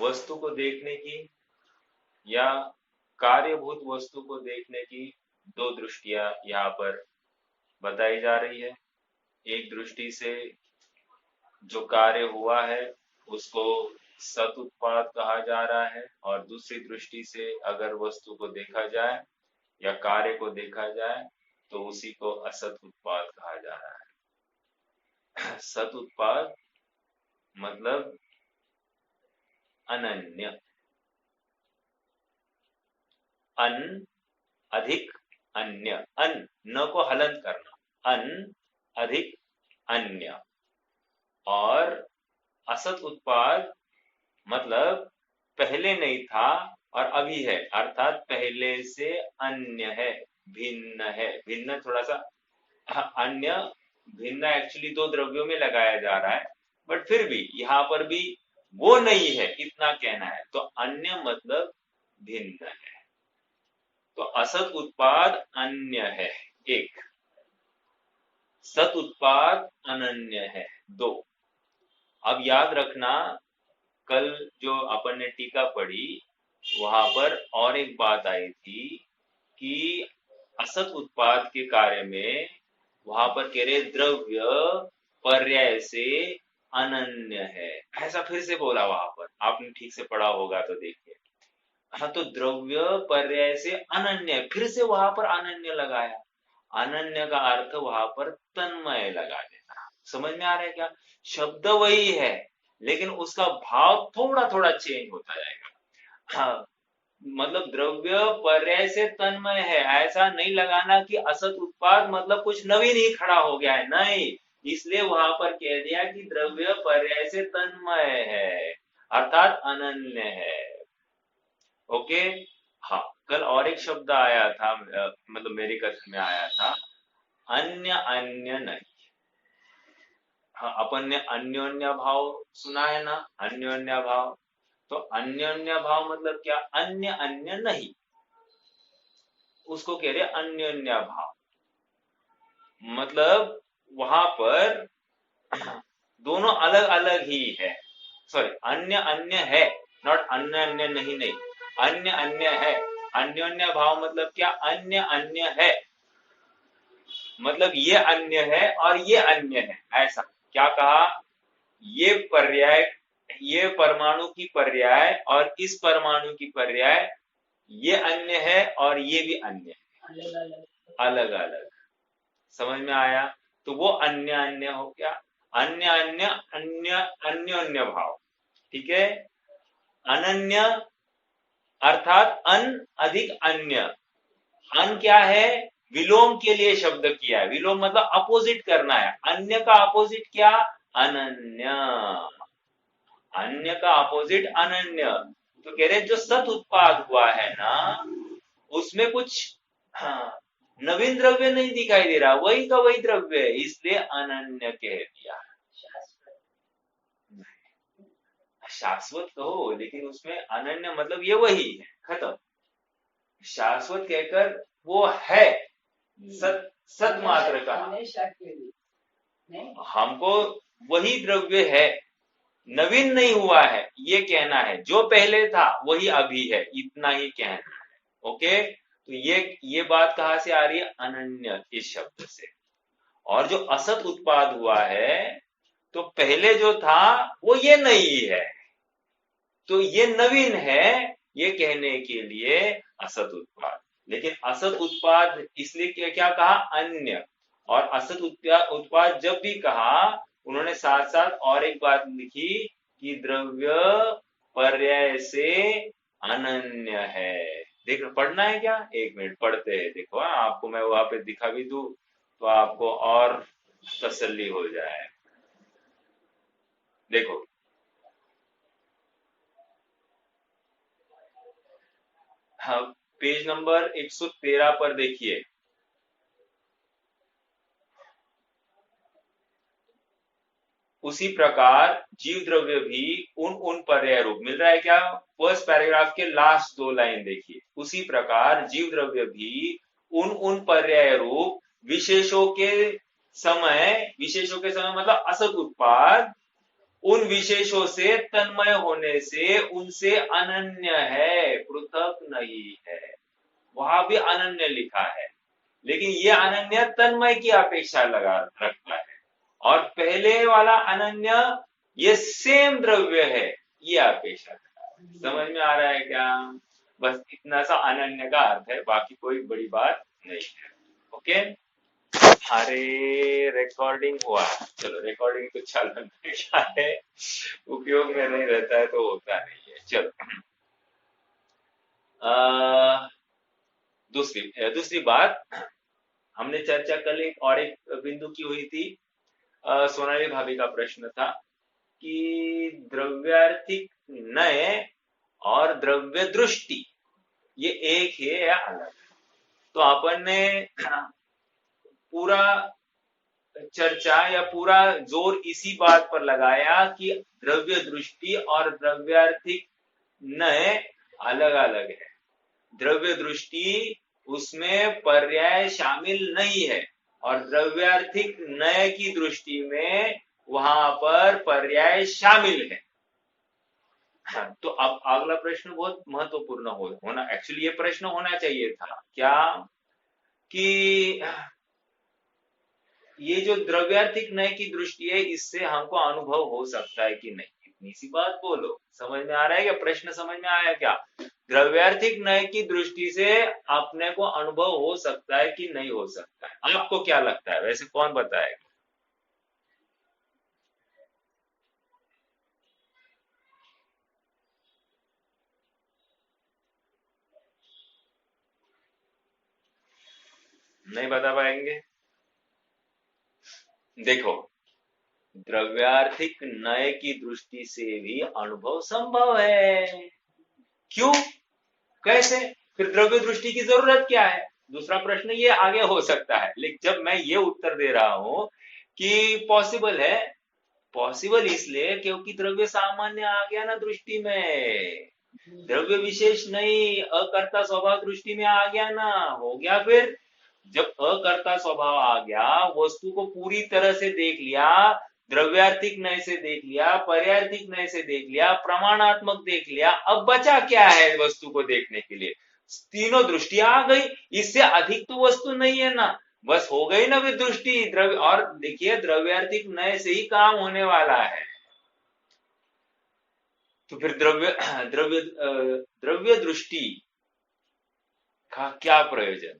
वस्तु को देखने की या कार्यभूत वस्तु को देखने की दो दृष्टियां यहाँ पर बताई जा रही है। एक दृष्टि से जो कार्य हुआ है उसको सत उत्पाद कहा जा रहा है, और दूसरी दृष्टि से अगर वस्तु को देखा जाए या कार्य को देखा जाए तो उसी को असत उत्पाद कहा जा रहा है। सत उत्पाद मतलब अनन्य, अन अधिक अन्य, अन न को हलन करना, अन अधिक अन्य। और असत उत्पाद मतलब पहले नहीं था और अभी है, अर्थात पहले से अन्य है, भिन्न है। भिन्न थोड़ा सा अन्य, भिन्न एक्चुअली दो द्रव्यों में लगाया जा रहा है, बट फिर भी यहाँ पर भी वो नहीं है इतना कहना है। तो अन्य मतलब भिन्न है। तो असत उत्पाद अन्य है एक, सत उत्पाद अनन्य है दो। अब याद रखना, कल जो अपन ने टीका पढ़ी वहां पर और एक बात आई थी कि असत उत्पाद के कार्य में वहां पर कह रहे द्रव्य पर्याय से अनन्य है, ऐसा फिर से बोला वहां पर। आपने ठीक से पढ़ा होगा तो देखिए। हाँ, तो द्रव्य पर्याय से अनन्य, फिर से वहां पर अनन्य लगाया। अनन्य का अर्थ वहां पर तन्मय लगा देना। समझ में आ रहा है क्या? शब्द वही है लेकिन उसका भाव थोड़ा थोड़ा चेंज होता जाएगा। हाँ, मतलब द्रव्य पर्याय से तन्मय है, ऐसा नहीं लगाना कि असत उत्पाद मतलब कुछ नवीन ही खड़ा हो गया है, नहीं। इसलिए वहां पर कह दिया कि द्रव्य पर्याय से तन्मय है अर्थात अनन्य है। ओके। हाँ, कल और एक शब्द आया था, मतलब मेरी कथन में आया था, अन्य अन्य नहीं। हाँ, अपन ने अन्योन्य भाव सुना है ना, अन्योन्य भाव। तो अन्योन्य भाव मतलब क्या? अन्य अन्य नहीं, उसको कह रहे अन्योन्य भाव। मतलब वहां पर दोनों अलग अलग ही है। सॉरी, अन्य अन्य है, नॉट अन्य अन्य नहीं, नहीं, अन्य अन्य है। अन्योन्य भाव मतलब क्या? अन्य अन्य है मतलब ये अन्य है और ये अन्य है। ऐसा क्या कहा? ये पर्याय, ये परमाणु की पर्याय और इस परमाणु की पर्याय, ये अन्य है और ये भी अन्य है, अलग अलग। समझ में आया? तो वो अन्य अन्य हो गया। अन्य अन्य अन्य अन्योन्य भाव, ठीक है। अनन्य अर्थात अन अधिक अन्य। अन क्या है? विलोम के लिए शब्द किया है। विलोम मतलब अपोजिट करना है। अन्य का अपोजिट क्या? अनन्य। अन्य का अपोजिट अनन्य। तो कह रहे जो सत उत्पाद हुआ है ना, उसमें कुछ, हाँ, नवीन द्रव्य नहीं दिखाई दे रहा, वही का वही द्रव्य है, इसलिए अनन्य कह दिया। शाश्वत कहो लेकिन उसमें अनन्य मतलब ये वही है, खत्म। शाश्वत कहकर वो है सत, सत मात्र का। हमको वही द्रव्य है, नवीन नहीं हुआ है ये कहना है। जो पहले था वही अभी है, इतना ही कहना है। ओके। तो ये बात कहां से आ रही है? अनन्य इस शब्द से। और जो असत उत्पाद हुआ है, तो पहले जो था वो ये नहीं है, तो ये नवीन है, ये कहने के लिए असत उत्पाद। लेकिन असत उत्पाद इसलिए क्या कहा? अन्य। और असत उत्पाद जब भी कहा, उन्होंने साथ साथ और एक बात लिखी कि द्रव्य पर्याय से अनन्य है। देख, पढ़ना है क्या? एक मिनट पढ़ते हैं। देखो, आपको मैं वहां पे दिखा भी दूं तो आपको और तसल्ली हो जाए। देखो, हाँ, पेज नंबर 113 पर देखिए। उसी प्रकार जीव द्रव्य भी उन उन पर्याय रूप, मिल रहा है क्या? फर्स्ट पैराग्राफ के लास्ट दो लाइन देखिए। उसी प्रकार जीव द्रव्य भी उन उन पर्याय रूप विशेषों के समय, विशेषों के समय मतलब असत उत्पाद उन विशेषों से तन्मय होने से उनसे अनन्य है, पृथक नहीं है। वहां भी अनन्य लिखा है, लेकिन ये अनन्य तन्मय की अपेक्षा लगा रखता है, और पहले वाला अनन्य ये सेम द्रव्य है, ये अपेक्षा रखता है। समझ में आ रहा है क्या? बस इतना सा अनन्य का अर्थ है, बाकी कोई बड़ी बात नहीं है। ओके। अरे रिकॉर्डिंग हुआ, चलो रिकॉर्डिंग तो चलन क्या है, उपयोग में नहीं रहता है तो होता नहीं है। चलो दूसरी दूसरी बात, हमने चर्चा कल एक और एक बिंदु की हुई थी। सोनाली भाभी का प्रश्न था कि द्रव्यार्थिक नय और द्रव्य दृष्टि ये एक है या अलग? तो अपन ने पूरा चर्चा या पूरा जोर इसी बात पर लगाया कि द्रव्य दृष्टि और द्रव्यार्थिक नय अलग अलग है। द्रव्य दृष्टि उसमें पर्याय शामिल नहीं है, और द्रव्यार्थिक नय की दृष्टि में वहां पर पर्याय शामिल है। तो अब अगला प्रश्न बहुत महत्वपूर्ण होना, एक्चुअली ये प्रश्न होना चाहिए था क्या कि ये जो द्रव्यार्थिक नय की दृष्टि है, इससे हमको अनुभव हो सकता है कि नहीं? इतनी सी बात बोलो। समझ में आ रहा है क्या? प्रश्न समझ में आया क्या? द्रव्यार्थिक नय की दृष्टि से अपने को अनुभव हो सकता है कि नहीं हो सकता है? आपको क्या लगता है? वैसे कौन बताएगा? नहीं बता पाएंगे? देखो, द्रव्यार्थिक नय की दृष्टि से भी अनुभव संभव है। क्यों? कैसे? फिर द्रव्य दृष्टि की जरूरत क्या है? दूसरा प्रश्न ये आगे हो सकता है, लेकिन जब मैं ये उत्तर दे रहा हूं कि पॉसिबल है, पॉसिबल इसलिए क्योंकि द्रव्य सामान्य आ गया ना दृष्टि में, द्रव्य विशेष नहीं, अकर्ता स्वभाव दृष्टि में आ गया ना, हो गया। फिर जब अकर्ता स्वभाव आ गया, वस्तु को पूरी तरह से देख लिया, द्रव्यार्थिक नय से देख लिया, पर्यार्थिक नय से देख लिया, प्रमाणात्मक देख लिया, अब बचा क्या है वस्तु को देखने के लिए? तीनों दृष्टियां आ गई, इससे अधिक तो वस्तु नहीं है ना, बस हो गई ना वे दृष्टि द्रव्य। और देखिए द्रव्यार्थिक नय से ही काम होने वाला है। तो फिर द्रव्य द्रव्य द्रव्य दृष्टि का क्या प्रयोजन?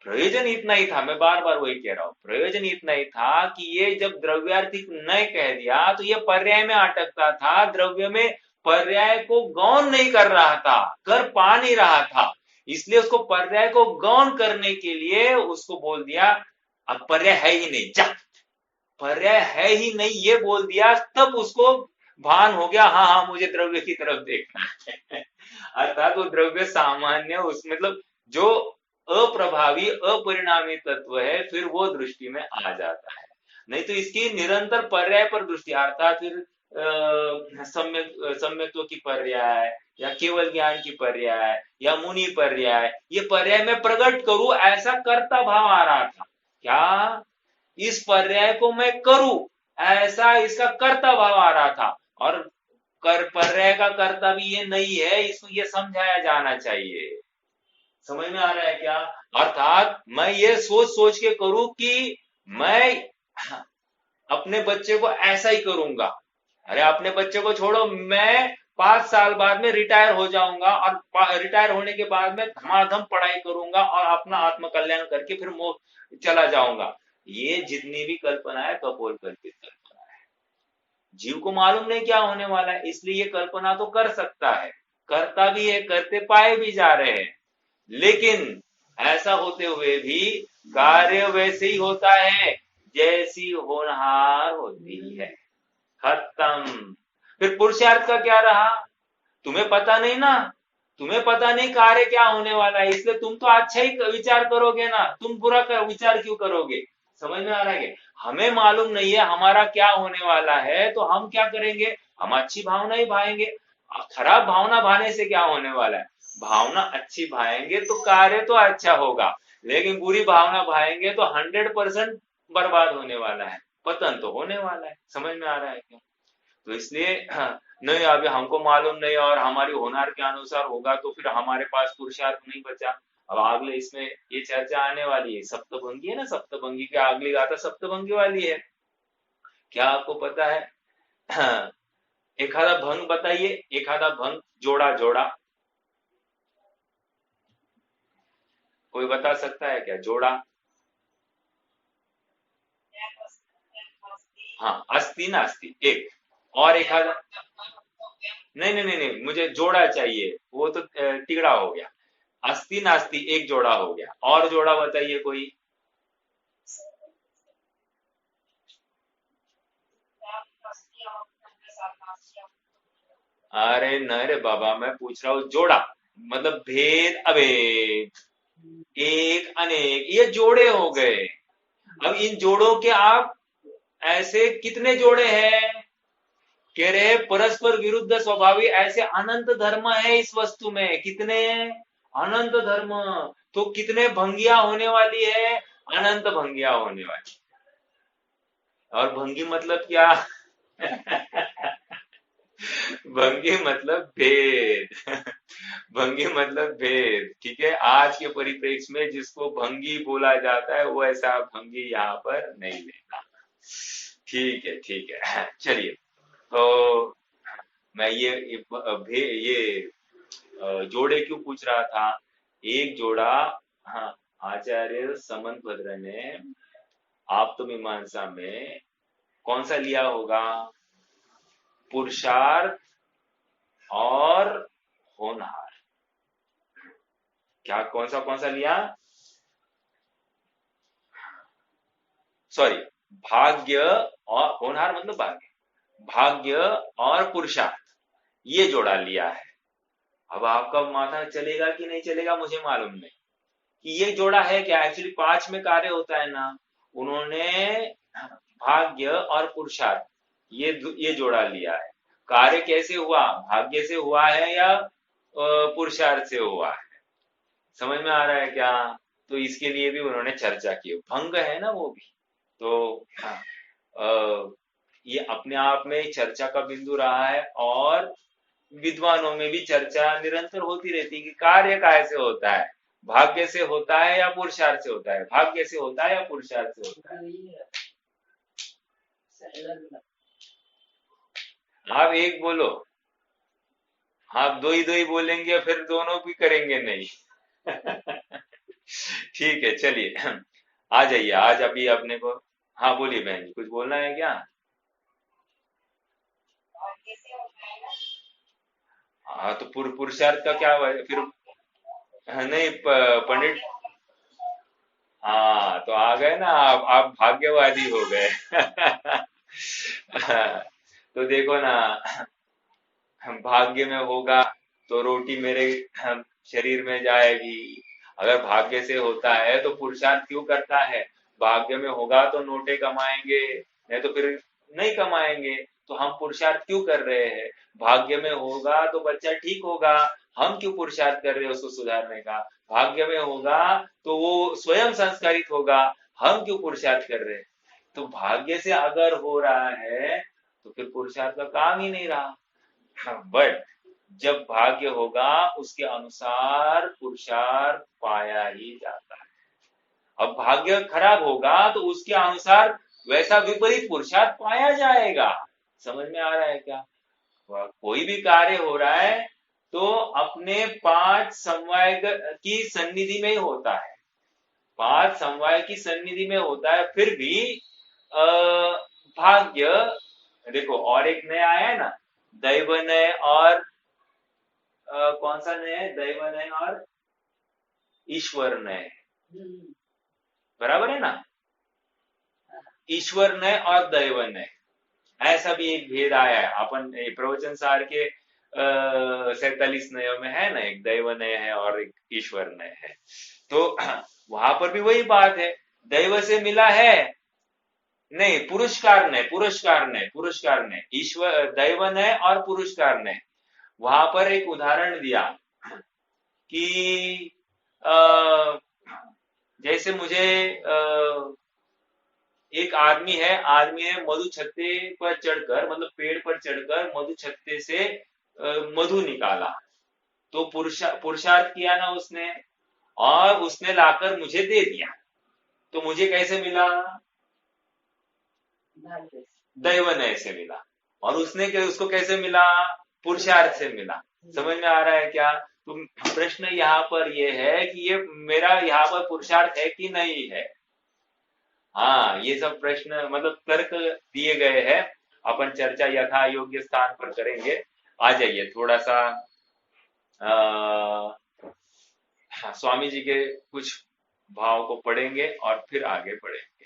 प्रयोजन इतना ही था, मैं बार बार वही कह रहा हूं, प्रयोजन इतना ही था कि ये जब द्रव्यार्थिक नय कह दिया तो ये पर्याय में अटकता था, द्रव्य में पर्याय को गौण नहीं कर रहा था, कर पा नहीं रहा था, इसलिए उसको पर्याय को गौण करने के लिए उसको बोल दिया अब पर्याय है ही नहीं, जा पर्याय है ही नहीं ये बोल दिया, तब उसको भान हो गया, हाँ हाँ मुझे द्रव्य की तरफ देखना है। अर्थात वो द्रव्य सामान्य उस मतलब जो अप्रभावी अपरिणामी तत्व है, फिर वो दृष्टि में आ जाता है। नहीं तो इसकी निरंतर पर्याय पर दृष्टि, अर्थात फिर सम्यक सम्यक्त्व की पर्याय या केवल ज्ञान की पर्याय या मुनि पर्याय, ये पर्याय में प्रकट करूं ऐसा कर्ता भाव आ रहा था क्या? इस पर्याय को मैं करूं ऐसा इसका कर्ता भाव आ रहा था, और कर पर्याय का कर्ता भी ये नहीं है, इसको ये समझाया जाना चाहिए। समझ में आ रहा है क्या? अर्थात मैं ये सोच सोच के करूं कि मैं अपने बच्चे को ऐसा ही करूंगा। अरे अपने बच्चे को छोड़ो, मैं 5 साल बाद में रिटायर हो जाऊंगा, और रिटायर होने के बाद में धमाधम पढ़ाई करूंगा और अपना आत्म कल्याण करके फिर चला जाऊंगा। ये जितनी भी कल्पना है कपोल कल्पित कल्पना है। जीव को मालूम नहीं क्या होने वाला है, इसलिए ये कल्पना तो कर सकता है, करता भी है, करते पाए भी जा रहे हैं, लेकिन ऐसा होते हुए भी कार्य वैसे ही होता है जैसी होनहार होती है। खत्म। फिर पुरुषार्थ का क्या रहा? तुम्हें पता नहीं ना, तुम्हें पता नहीं कार्य क्या होने वाला है, इसलिए तुम तो अच्छा ही विचार करोगे ना, तुम बुरा विचार क्यों करोगे? समझ में आ रहा है? हमें मालूम नहीं है हमारा क्या होने वाला है, तो हम क्या करेंगे? हम अच्छी भावना ही भाएंगे। खराब भावना भाने से क्या होने वाला है? भावना अच्छी भाएंगे तो कार्य तो अच्छा होगा, लेकिन बुरी भावना भाएंगे तो 100% बर्बाद होने वाला है। पतन तो होने वाला है। समझ में आ रहा है क्या? तो इसलिए नहीं, अभी हमको मालूम नहीं और हमारी होनार के अनुसार होगा तो फिर हमारे पास पुरुषार्थ नहीं बचा। अब अगले इसमें ये चर्चा आने वाली है, सप्तभंगी है ना, सप्तभंगी की अगली गाथा सप्तभंगी वाली है। क्या आपको पता है? एखादा भंग बताइए, एखादा भंग, जोड़ा जोड़ा, कोई बता सकता है क्या? जोड़ा। हाँ, अस्ति नास्ति एक। और एखादा, नहीं नहीं नहीं नहीं, मुझे जोड़ा चाहिए, वो तो तिगड़ा हो गया। अस्ति नास्ति एक जोड़ा हो गया, और जोड़ा बताइए कोई। अरे नहीं रे बाबा, मैं पूछ रहा हूँ जोड़ा, मतलब भेद अभेद, एक अनेक, ये जोड़े हो गए। अब इन जोड़ों के आप ऐसे कितने जोड़े हैं? कह रहे परस्पर विरुद्ध स्वभावी ऐसे अनंत धर्म है इस वस्तु में। कितने? अनंत धर्म। तो कितने भंगिया होने वाली है? अनंत भंगिया होने वाली। और भंगी मतलब क्या? भंगी मतलब भेद। भंगी मतलब भेद, ठीक है। आज के परिप्रेक्ष्य में जिसको भंगी बोला जाता है वो ऐसा भंगी यहाँ पर नहीं लेना। ठीक है, ठीक है, चलिए। तो मैं जोड़े क्यों पूछ रहा था? एक जोड़ा, हाँ, आचार्य समंत भद्र ने आप्तमीमांसा में कौन सा लिया होगा? पुरुषार्थ और होनहार। क्या, कौन सा लिया? सॉरी, भाग्य और होनहार मतलब भाग्य, भाग्य और पुरुषार्थ, ये जोड़ा लिया है। अब आपका माथा चलेगा कि नहीं चलेगा मुझे मालूम नहीं कि ये जोड़ा है क्या। एक्चुअली पांच में कार्य होता है ना, उन्होंने भाग्य और पुरुषार्थ, ये जोड़ा लिया है। कार्य कैसे हुआ? भाग्य से हुआ है या पुरुषार्थ से हुआ है? समझ में आ रहा है क्या? तो इसके लिए भी उन्होंने चर्चा की, भंग है ना वो भी। तो हाँ, ये अपने आप में चर्चा का बिंदु रहा है। और विद्वानों में भी चर्चा निरंतर होती रहती है कि कार्य कैसे होता है, भाग्य से होता है या पुरुषार्थ से होता है, भाग्य से होता है या पुरुषार्थ से होता है। आप एक बोलो, आप दो ही बोलेंगे फिर दोनों भी करेंगे नहीं। ठीक है, चलिए, आ जाइए आज अभी अपने को। हाँ बोलिए बहन जी, कुछ बोलना है क्या? हाँ, तो पुरुषार्थ का क्या हुआ फिर? हाँ, नहीं, पंडित, हाँ तो आ गए ना आप भाग्यवादी हो गए। तो देखो ना, हम भाग्य में होगा तो रोटी मेरे शरीर में जाएगी। अगर भाग्य से होता है तो पुरुषार्थ क्यों करता है? भाग्य में होगा तो नोटे कमाएंगे, नहीं तो फिर नहीं कमाएंगे। तो हम पुरुषार्थ क्यों कर रहे हैं? भाग्य में होगा तो बच्चा ठीक होगा, हम क्यों पुरुषार्थ कर रहे हैं उसको सुधारने का? भाग्य में होगा तो वो स्वयं संस्कारित होगा, हम क्यों पुरुषार्थ कर रहे हैं? तो भाग्य से अगर हो रहा है तो फिर पुरुषार्थ का काम ही नहीं रहा। बट जब भाग्य होगा उसके अनुसार पुरुषार्थ पाया ही जाता है। अब भाग्य खराब होगा तो उसके अनुसार वैसा विपरीत पुरुषार्थ पाया जाएगा। समझ में आ रहा है क्या? कोई भी कार्य हो रहा है तो अपने पांच समवाय की सन्निधि में ही होता है, पांच समवाय की सन्निधि में होता है। फिर भी अ, भाग्य, देखो और एक नया आया है ना, दैव नय और कौन सा नय है? दैव नय और ईश्वर नय, बराबर है ना? ईश्वर नय और दैव नय, ऐसा भी एक भेद आया है। अपन प्रवचन सार के 47 नयों में है ना, एक दैव नय है और एक ईश्वर नय है। तो वहां पर भी वही बात है, दैव से मिला है, नहीं, पुरस्कार ने, पुरस्कार ने ईश्वर दैव ने और पुरस्कार ने। वहां पर एक उदाहरण दिया कि जैसे मुझे एक आदमी है मधु छत्ते पर चढ़कर, मतलब पेड़ पर चढ़कर मधु छत्ते से मधु निकाला। तो पुरुषार्थ किया ना उसने, और उसने लाकर मुझे दे दिया। तो मुझे कैसे मिला? दैवनय से मिला। और उसको कैसे मिला? पुरुषार्थ से मिला। समझ में आ रहा है क्या? तो प्रश्न यहाँ पर ये है कि ये मेरा यहाँ पर पुरुषार्थ है कि नहीं है। हाँ, ये सब प्रश्न मतलब तर्क दिए गए हैं। अपन चर्चा यथा योग्य स्थान पर करेंगे। आ जाइए थोड़ा सा आ, हाँ, स्वामी जी के कुछ भाव को पढ़ेंगे और फिर आगे बढ़ेंगे।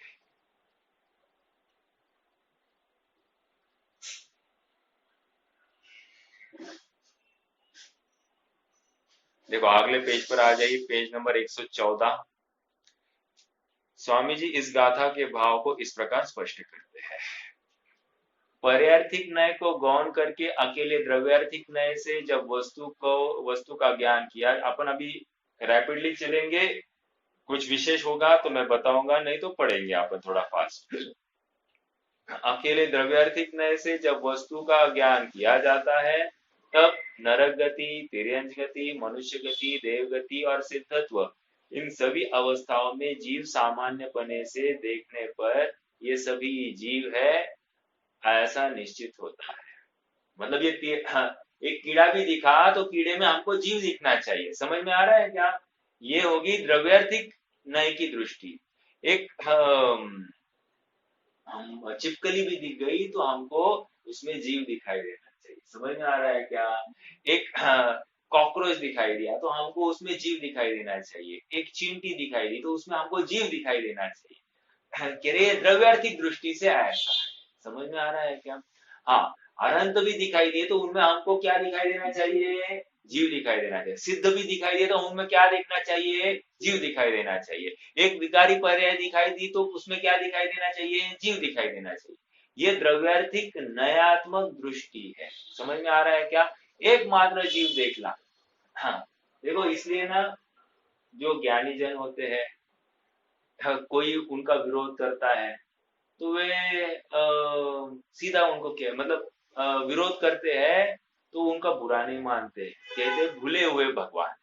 देखो अगले पेज पर आ जाइए, पेज नंबर 114। स्वामी जी इस गाथा के भाव को इस प्रकार स्पष्ट करते हैं। पर्यार्थिक नय को गौण करके अकेले द्रव्यार्थिक नय से जब वस्तु का ज्ञान किया। अपन अभी रैपिडली चलेंगे, कुछ विशेष होगा तो मैं बताऊंगा, नहीं तो पढ़ेंगे अपन थोड़ा फास्ट। अकेले द्रव्यार्थिक नय से जब वस्तु का ज्ञान किया जाता है, तब नरक गति, तिर्यंच गति, मनुष्य गति, देव गति और सिद्धत्व, इन सभी अवस्थाओं में जीव सामान्य पने से देखने पर ये सभी जीव है ऐसा निश्चित होता है। मतलब हाँ, एक कीड़ा भी दिखा तो कीड़े में हमको जीव दिखना चाहिए। समझ में आ रहा है क्या? ये होगी द्रव्यार्थिक नय की दृष्टि। एक हम छिपकली भी दिख गई तो हमको उसमें जीव दिखाई देना चाहिए। समझ में आ रहा है क्या? एक कॉकरोच दिखाई दिया तो हमको उसमें जीव दिखाई देना चाहिए। एक चींटी दिखाई दी तो उसमें हमको जीव दिखाई देना चाहिए। कह रहे द्रव्यार्थिक दृष्टि से ऐसा है। समझ में आ रहा है क्या? हाँ, अनंत भी दिखाई दिए तो उनमें हमको क्या दिखाई देना चाहिए? जीव दिखाई देना चाहिए। सिद्ध भी दिखाई दिए तो उनमें क्या देखना चाहिए? जीव दिखाई देना चाहिए। एक विकारी पर्याय दिखाई दी तो उसमें क्या दिखाई देना चाहिए? जीव दिखाई देना चाहिए। ये द्रव्यार्थिक नयात्मक दृष्टि है। समझ में आ रहा है क्या? एकमात्र जीव देखना। हाँ, देखो इसलिए ना जो ज्ञानी जन होते हैं, कोई उनका विरोध करता है तो वे सीधा उनको क्या मतलब विरोध करते हैं तो उनका बुरा नहीं मानते, कहते भूले हुए भगवान।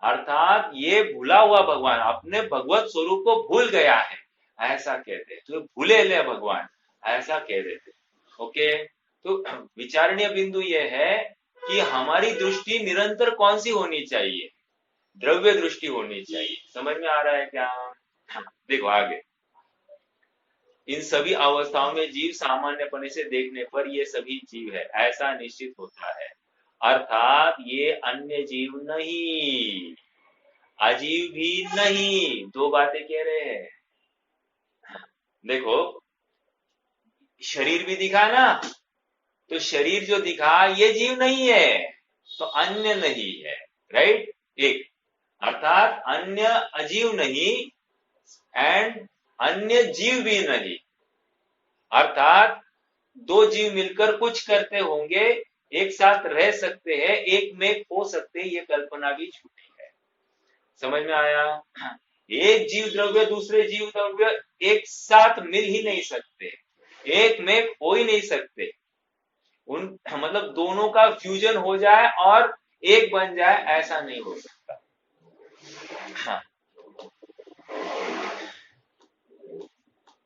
अर्थात ये भूला हुआ भगवान अपने भगवत स्वरूप को भूल गया है, ऐसा कहते हैं। तो भूले ले भगवान, ऐसा कह देते। ओके, तो विचारणीय बिंदु ये है कि हमारी दृष्टि निरंतर कौन सी होनी चाहिए? द्रव्य दृष्टि होनी चाहिए। समझ में आ रहा है क्या? देखो आगे, इन सभी अवस्थाओं में जीव सामान्यपने से देखने पर ये सभी जीव है ऐसा निश्चित होता है। अर्थात ये अन्य जीव नहीं, अजीव भी नहीं। दो बातें कह रहे हैं। देखो शरीर भी दिखा ना, तो शरीर जो दिखा ये जीव नहीं है, तो अन्य नहीं है। राइट? एक अर्थात अन्य अजीव नहीं एंड अन्य जीव भी नहीं। अर्थात दो जीव मिलकर कुछ करते होंगे, एक साथ रह सकते हैं, एक में हो सकते हैं, ये कल्पना भी झूठी है। समझ में आया? एक जीव द्रव्य दूसरे जीव द्रव्य एक साथ मिल ही नहीं सकते, एक में हो ही नहीं सकते। उन मतलब दोनों का फ्यूजन हो जाए और एक बन जाए, ऐसा नहीं हो सकता। हाँ,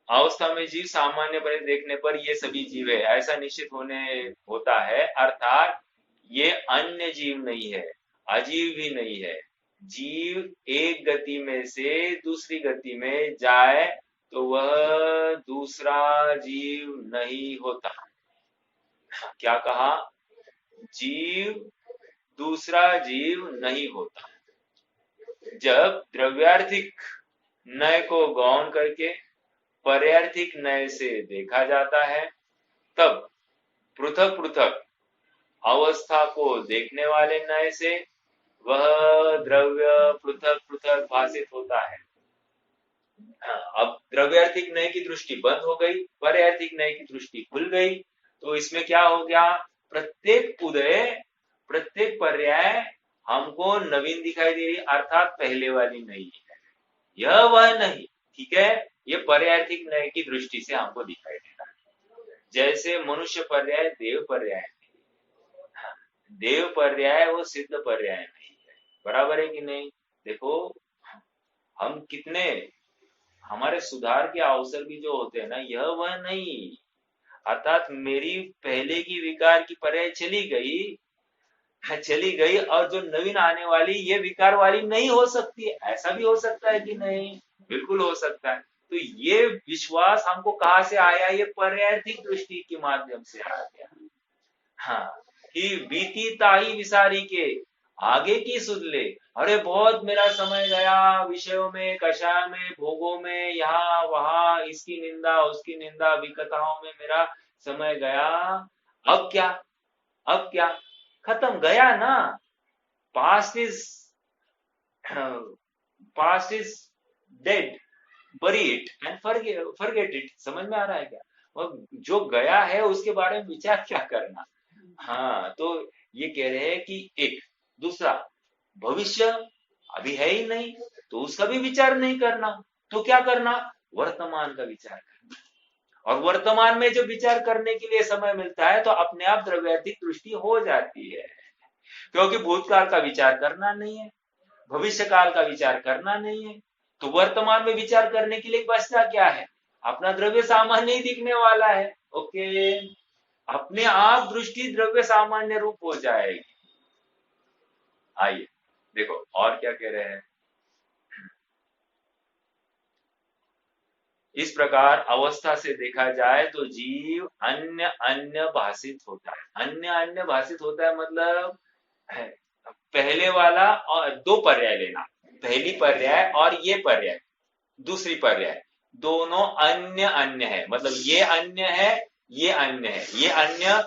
अवस्था में जीव सामान्य बने देखने पर ये सभी जीव है ऐसा निश्चित होता है। अर्थात ये अन्य जीव नहीं है, अजीव भी नहीं है। जीव एक गति में से दूसरी गति में जाए तो वह दूसरा जीव नहीं होता। क्या कहा? जीव दूसरा जीव नहीं होता। जब द्रव्यार्थिक नय को गौण करके पर्यार्थिक नय से देखा जाता है, तब पृथक पृथक अवस्था को देखने वाले नय से वह द्रव्य पृथक पृथक भाषित होता है। अब द्रव्यार्थिक नय की दृष्टि बंद हो गई, पर्यार्थिक नय की दृष्टि खुल गई, तो इसमें क्या हो गया? प्रत्येक उदय, प्रत्येक पर्याय हमको नवीन दिखाई दे रही, अर्थात पहले वाली नहीं है, यह वह नहीं। ठीक है? ये पर्यायर्थिक न्याय की दृष्टि से हमको दिखाई देता है। जैसे मनुष्य पर्याय देव पर्याय नहीं, हाँ, देव पर्याय वो सिद्ध पर्याय नहीं है, बराबर है कि नहीं। देखो हम कितने, हमारे सुधार के अवसर भी जो होते हैं ना, यह वह नहीं, अर्थात मेरी पहले की विकार की पर्याय चली गई और जो नवीन आने वाली ये विकार वाली नहीं हो सकती, ऐसा भी हो सकता है कि नहीं, बिल्कुल हो सकता है। तो ये विश्वास हमको कहाँ से आया, ये पर्यायर्थिक दृष्टि के माध्यम से आ गया। हाँ, कि बीती ताही विसारी के, आगे की सुध ले। अरे बहुत मेरा समय गया विषयों में, कषाय में, भोगों में, यहाँ वहां, इसकी निंदा उसकी निंदा, विकथाओं में मेरा समय गया। अब क्या, अब क्या, खत्म गया ना। Past is, past is dead, बरी इट एंड फॉरगेट इट। समझ में आ रहा है क्या। और जो गया है उसके बारे में विचार क्या करना। हाँ, तो ये कह रहे हैं कि एक, दूसरा भविष्य अभी है ही नहीं, तो उसका भी विचार नहीं करना। तो क्या करना, वर्तमान का विचार करना। और वर्तमान में जो विचार करने के लिए समय मिलता है तो अपने आप द्रव्यातीत दृष्टि हो जाती है, क्योंकि भूतकाल का विचार करना नहीं है, भविष्य काल का विचार करना नहीं है। तो वर्तमान में विचार करने के लिए बचता क्या है, अपना द्रव्य सामान्य ही दिखने वाला है। ओके, अपने आप दृष्टि द्रव्य सामान्य रूप हो जाएगी। आइए देखो और क्या कह रहे हैं। इस प्रकार अवस्था से देखा जाए तो जीव अन्य अन्य भाषित होता है। अन्य अन्य भाषित होता है मतलब पहले वाला और दो पर्याय लेना, पहली पर्याय और ये पर्याय दूसरी पर्याय, दोनों अन्य अन्य है। मतलब ये अन्य है, ये अन्य है, ये अन्य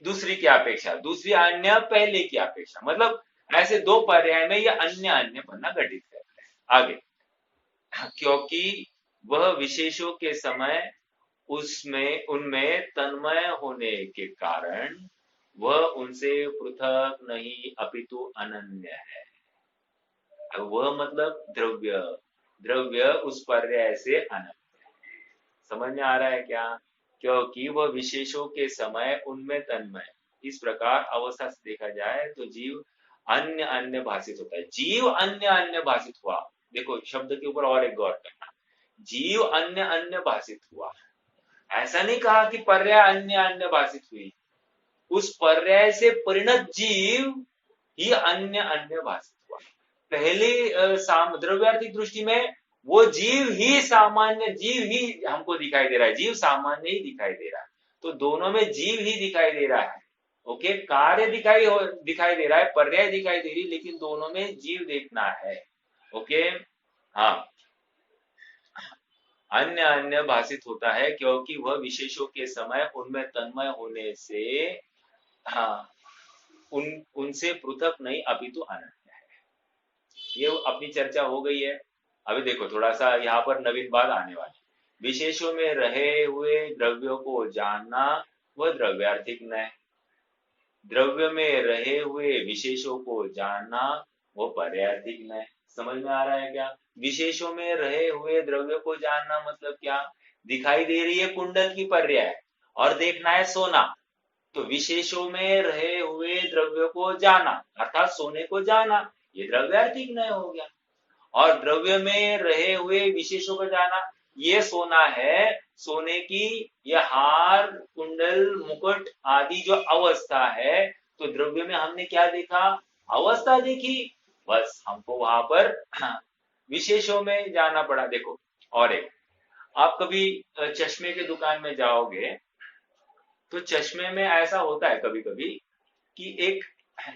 दूसरी की अपेक्षा, दूसरी अन्य पहले की अपेक्षा, मतलब ऐसे दो पर्याय में ये अन्य अन्य बनना घटित करता है। आगे, क्योंकि वह विशेषों के समय उसमें उनमें तन्मय होने के कारण वह उनसे पृथक नहीं अपितु अनन्य है। वह मतलब द्रव्य, द्रव्य उस पर्याय से अनन्य है। समझ में आ रहा है क्या। क्योंकि वह विशेषों के समय उनमें तन्मय, इस प्रकार अवस्था से देखा जाए तो जीव अन्य अन्य भाषित होता है। जीव अन्य अन्य भाषित हुआ, देखो शब्द के ऊपर और एक गौर करना, जीव अन्य अन्य भाषित हुआ। ऐसा नहीं कहा कि पर्याय अन्य अन्य भाषित हुई, उस पर्याय से परिणत जीव ही अन्य अन्य भाषित हुआ। पहले द्रव्यार्थिक दृष्टि में वो जीव ही सामान्य, जीव ही हमको दिखाई दे रहा है, जीव सामान्य ही दिखाई दे रहा है। तो दोनों में जीव ही दिखाई दे रहा है। ओके, कार्य दिखाई दे रहा है, पर्याय दिखाई दे रही, लेकिन दोनों में जीव देखना है। ओके, हाँ, अन्य अन्य भाषित होता है क्योंकि वह विशेषों के समय उनमें तन्मय होने से, हाँ, उनसे पृथक नहीं अपितु अनन्य है। ये अपनी चर्चा हो गई है। अभी देखो थोड़ा सा यहाँ पर नवीन बात आने वाली, विशेषों में रहे हुए द्रव्यों को जानना वह द्रव्यार्थिक न्याय, द्रव्य में रहे हुए विशेषों को जानना वो पर्यायर्थिक न्याय। समझ में आ रहा है क्या। विशेषों में रहे हुए द्रव्य को जानना मतलब क्या, दिखाई दे रही है कुंडल की पर्याय और देखना है सोना, तो विशेषों में रहे हुए द्रव्य को जाना अर्थात सोने को जाना, ये द्रव्यार्थिक न्याय हो गया। और द्रव्य में रहे हुए विशेषों को जाना, ये सोना है, सोने की ये हार कुंडल मुकुट आदि जो अवस्था है, तो द्रव्य में हमने क्या देखा, अवस्था देखी, बस हमको वहां पर विशेषों में जाना पड़ा। देखो और एक, आप कभी चश्मे के दुकान में जाओगे तो चश्मे में ऐसा होता है कभी कभी कि एक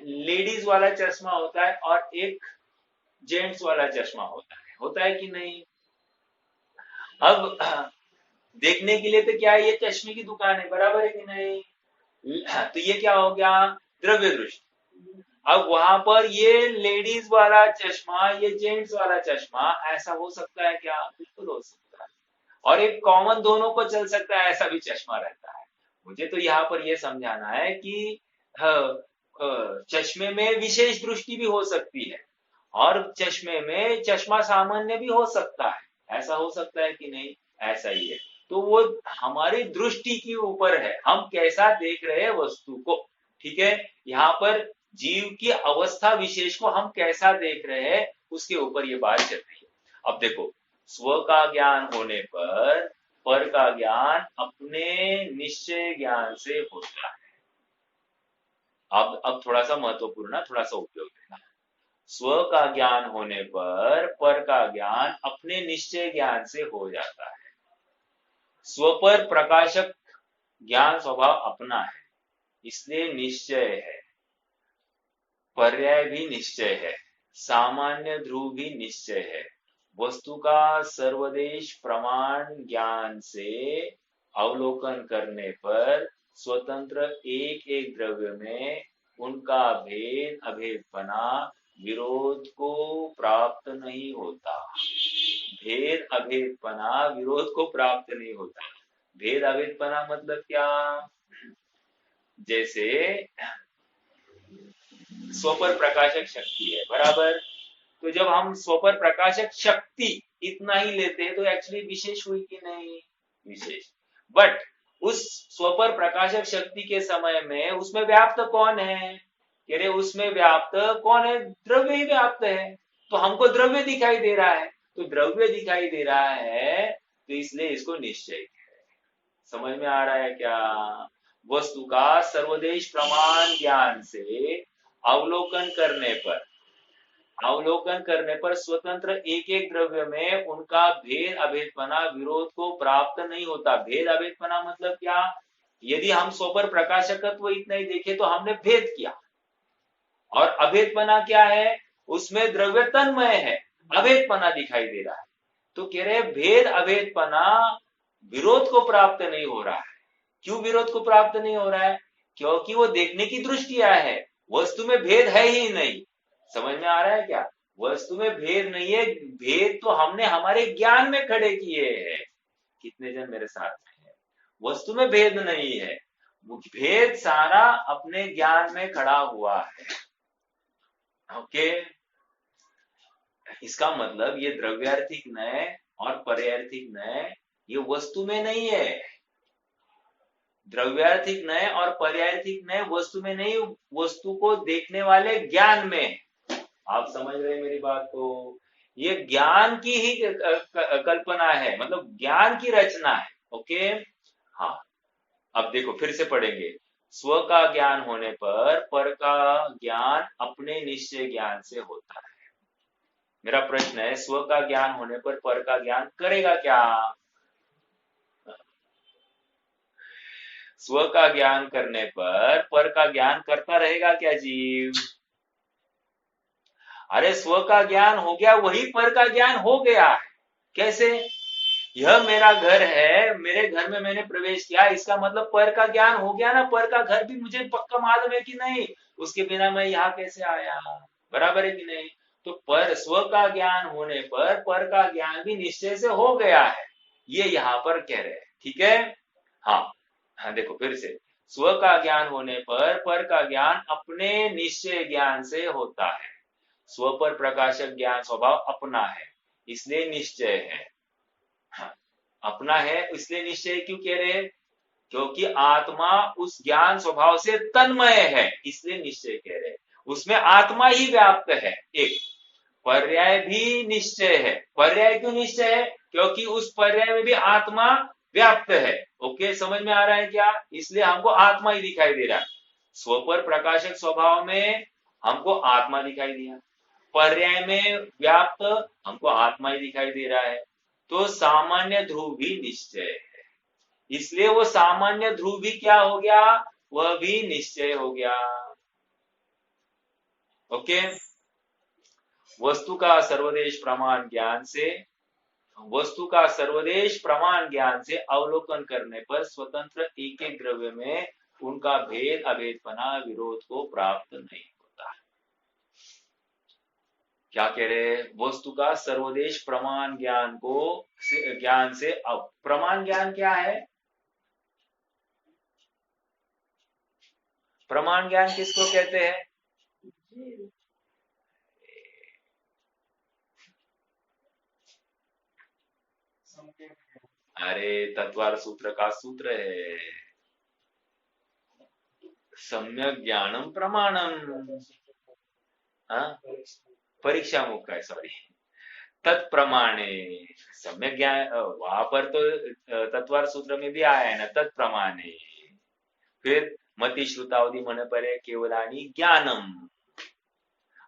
लेडीज वाला चश्मा होता है और एक जेंट्स वाला चश्मा होता है कि नहीं। अब देखने के लिए तो क्या है, ये चश्मे की दुकान है, बराबर है कि नहीं। तो ये क्या हो गया, द्रव्य दृष्टि। अब वहां पर ये लेडीज वाला चश्मा, ये जेंट्स वाला चश्मा, ऐसा हो सकता है क्या, बिल्कुल हो सकता है। और एक कॉमन दोनों को चल सकता है ऐसा भी चश्मा रहता है। मुझे तो यहाँ पर यह समझाना है कि चश्मे में विशेष दृष्टि भी हो सकती है और चश्मे में चश्मा सामान्य भी हो सकता है, ऐसा हो सकता है कि नहीं? ऐसा ही है। तो वो हमारी दृष्टि के ऊपर है, हम कैसा देख रहे हैं वस्तु को। ठीक है, यहाँ पर जीव की अवस्था विशेष को हम कैसा देख रहे हैं उसके ऊपर ये बात चल रही है। अब देखो, स्व का ज्ञान होने पर का ज्ञान अपने निश्चय ज्ञान से होता है। अब थोड़ा सा महत्वपूर्ण है, थोड़ा सा उपयोग देना। स्व का ज्ञान होने पर का ज्ञान अपने निश्चय ज्ञान से हो जाता है। स्व पर प्रकाशक ज्ञान स्वभाव अपना है, इसलिए निश्चय है। पर्याय भी निश्चय है, सामान्य ध्रुव भी निश्चय है। वस्तु का सर्वदेश प्रमाण ज्ञान से अवलोकन करने पर स्वतंत्र एक एक द्रव्य में उनका भेद अभेदपना विरोध को प्राप्त नहीं होता। भेद अभेदपना विरोध को प्राप्त नहीं होता। भेद अभेदपना मतलब क्या? जैसे स्वपर प्रकाशक शक्ति है, बराबर। तो जब हम स्वपर प्रकाशक शक्ति इतना ही लेते हैं तो एक्चुअली विशेष हुई कि नहीं? विशेष। बट उस स्वपर प्रकाशक शक्ति के समय में उसमें व्याप्त कौन है? कह रहे उसमें व्याप्त कौन है? द्रव्य ही व्याप्त है। तो हमको द्रव्य दिखाई दे रहा है, तो द्रव्य दिखाई दे रहा है, तो इसलिए इसको निश्चय है। समझ में आ रहा है क्या? वस्तु का सर्वदेश प्रमाण ज्ञान से अवलोकन करने पर स्वतंत्र एक एक द्रव्य में उनका भेद अभेदपना विरोध को प्राप्त नहीं होता। भेद अभेदपना मतलब क्या? यदि हम स्वपर प्रकाशकत्व इतना ही देखें तो हमने भेद किया, और अभेदपना क्या है? उसमें द्रव्य तन्मय है, अभेदपना दिखाई दे रहा है। तो कह रहे भेद अभेदपना विरोध को प्राप्त नहीं हो रहा है। क्यों विरोध को प्राप्त नहीं हो रहा है? क्योंकि वो देखने की दृष्टिया है, वस्तु में भेद है ही नहीं। समझ में आ रहा है क्या? वस्तु में भेद नहीं है, भेद तो हमने हमारे ज्ञान में खड़े किए हैं। कितने जन मेरे साथ में है? वस्तु में भेद नहीं है, भेद सारा अपने ज्ञान में खड़ा हुआ है। ओके, इसका मतलब ये द्रव्यार्थिक नय और पर्यार्थिक नय ये वस्तु में नहीं है। द्रव्यार्थिक नय और पर्यार्थिक नय वस्तु में नहीं, वस्तु को देखने वाले ज्ञान में। आप समझ रहे हैं मेरी बात को? ये ज्ञान की ही कल्पना है, मतलब ज्ञान की रचना है। ओके, हाँ। अब देखो फिर से पढ़ेंगे। स्व का ज्ञान होने पर का ज्ञान अपने निश्चय ज्ञान से होता है। मेरा प्रश्न है, स्व का ज्ञान होने पर का ज्ञान करेगा क्या? स्व का ज्ञान करने पर का ज्ञान करता रहेगा क्या जीव? अरे स्व का ज्ञान हो गया, वही पर का ज्ञान हो गया। कैसे? यह मेरा घर है, मेरे घर में मैंने प्रवेश किया, इसका मतलब पर का ज्ञान हो गया ना। पर का घर भी मुझे पक्का मालूम है कि नहीं, उसके बिना मैं यहाँ कैसे आया? बराबर है कि नहीं? तो पर स्व का ज्ञान होने पर का ज्ञान भी निश्चय से हो गया है, ये यहाँ पर कह रहे हैं। ठीक है, हाँ। हाँ देखो फिर से, स्व का ज्ञान होने पर का ज्ञान अपने निश्चय ज्ञान से होता है। स्व पर प्रकाशक ज्ञान स्वभाव अपना है, इसलिए निश्चय है। हाँ, अपना है इसलिए निश्चय क्यों कह रहे हैं? क्योंकि आत्मा उस ज्ञान स्वभाव से तन्मय है, इसलिए निश्चय कह रहे हैं। उसमें आत्मा ही व्याप्त है। एक पर्याय भी निश्चय है। पर्याय क्यों निश्चय है? क्योंकि उस पर्याय में भी आत्मा व्याप्त है। ओके, समझ में आ रहा है क्या? इसलिए हमको आत्मा ही दिखाई दे रहा है। स्व पर प्रकाशक स्वभाव में हमको आत्मा दिखाई दिया, पर्याय में व्याप्त हमको आत्मा ही दिखाई दे रहा है। तो सामान्य ध्रुव भी निश्चय है, इसलिए वो सामान्य ध्रुव भी क्या हो गया? वह भी निश्चय हो गया। ओके, वस्तु का सर्वदेश प्रमाण ज्ञान से अवलोकन करने पर स्वतंत्र एक एक द्रव्य में उनका भेद अभेदपना विरोध को प्राप्त नहीं होता। क्या कह रहे हैं? वस्तु का सर्वदेश प्रमाण ज्ञान से प्रमाण ज्ञान क्या है? प्रमाण ज्ञान किसको कहते हैं? अरे तत्वार सूत्र का सूत्र है, सम्यक ज्ञानम प्रमाणम। हाँ, परीक्षा मुख का है, सॉरी। तत्प्रमाणे, सम्यक ज्ञान वहां पर तो तत्वार सूत्र में भी आया है ना, तत्प्रमाणे। फिर मति श्रुतावधि मन परे केवलानी ज्ञानम,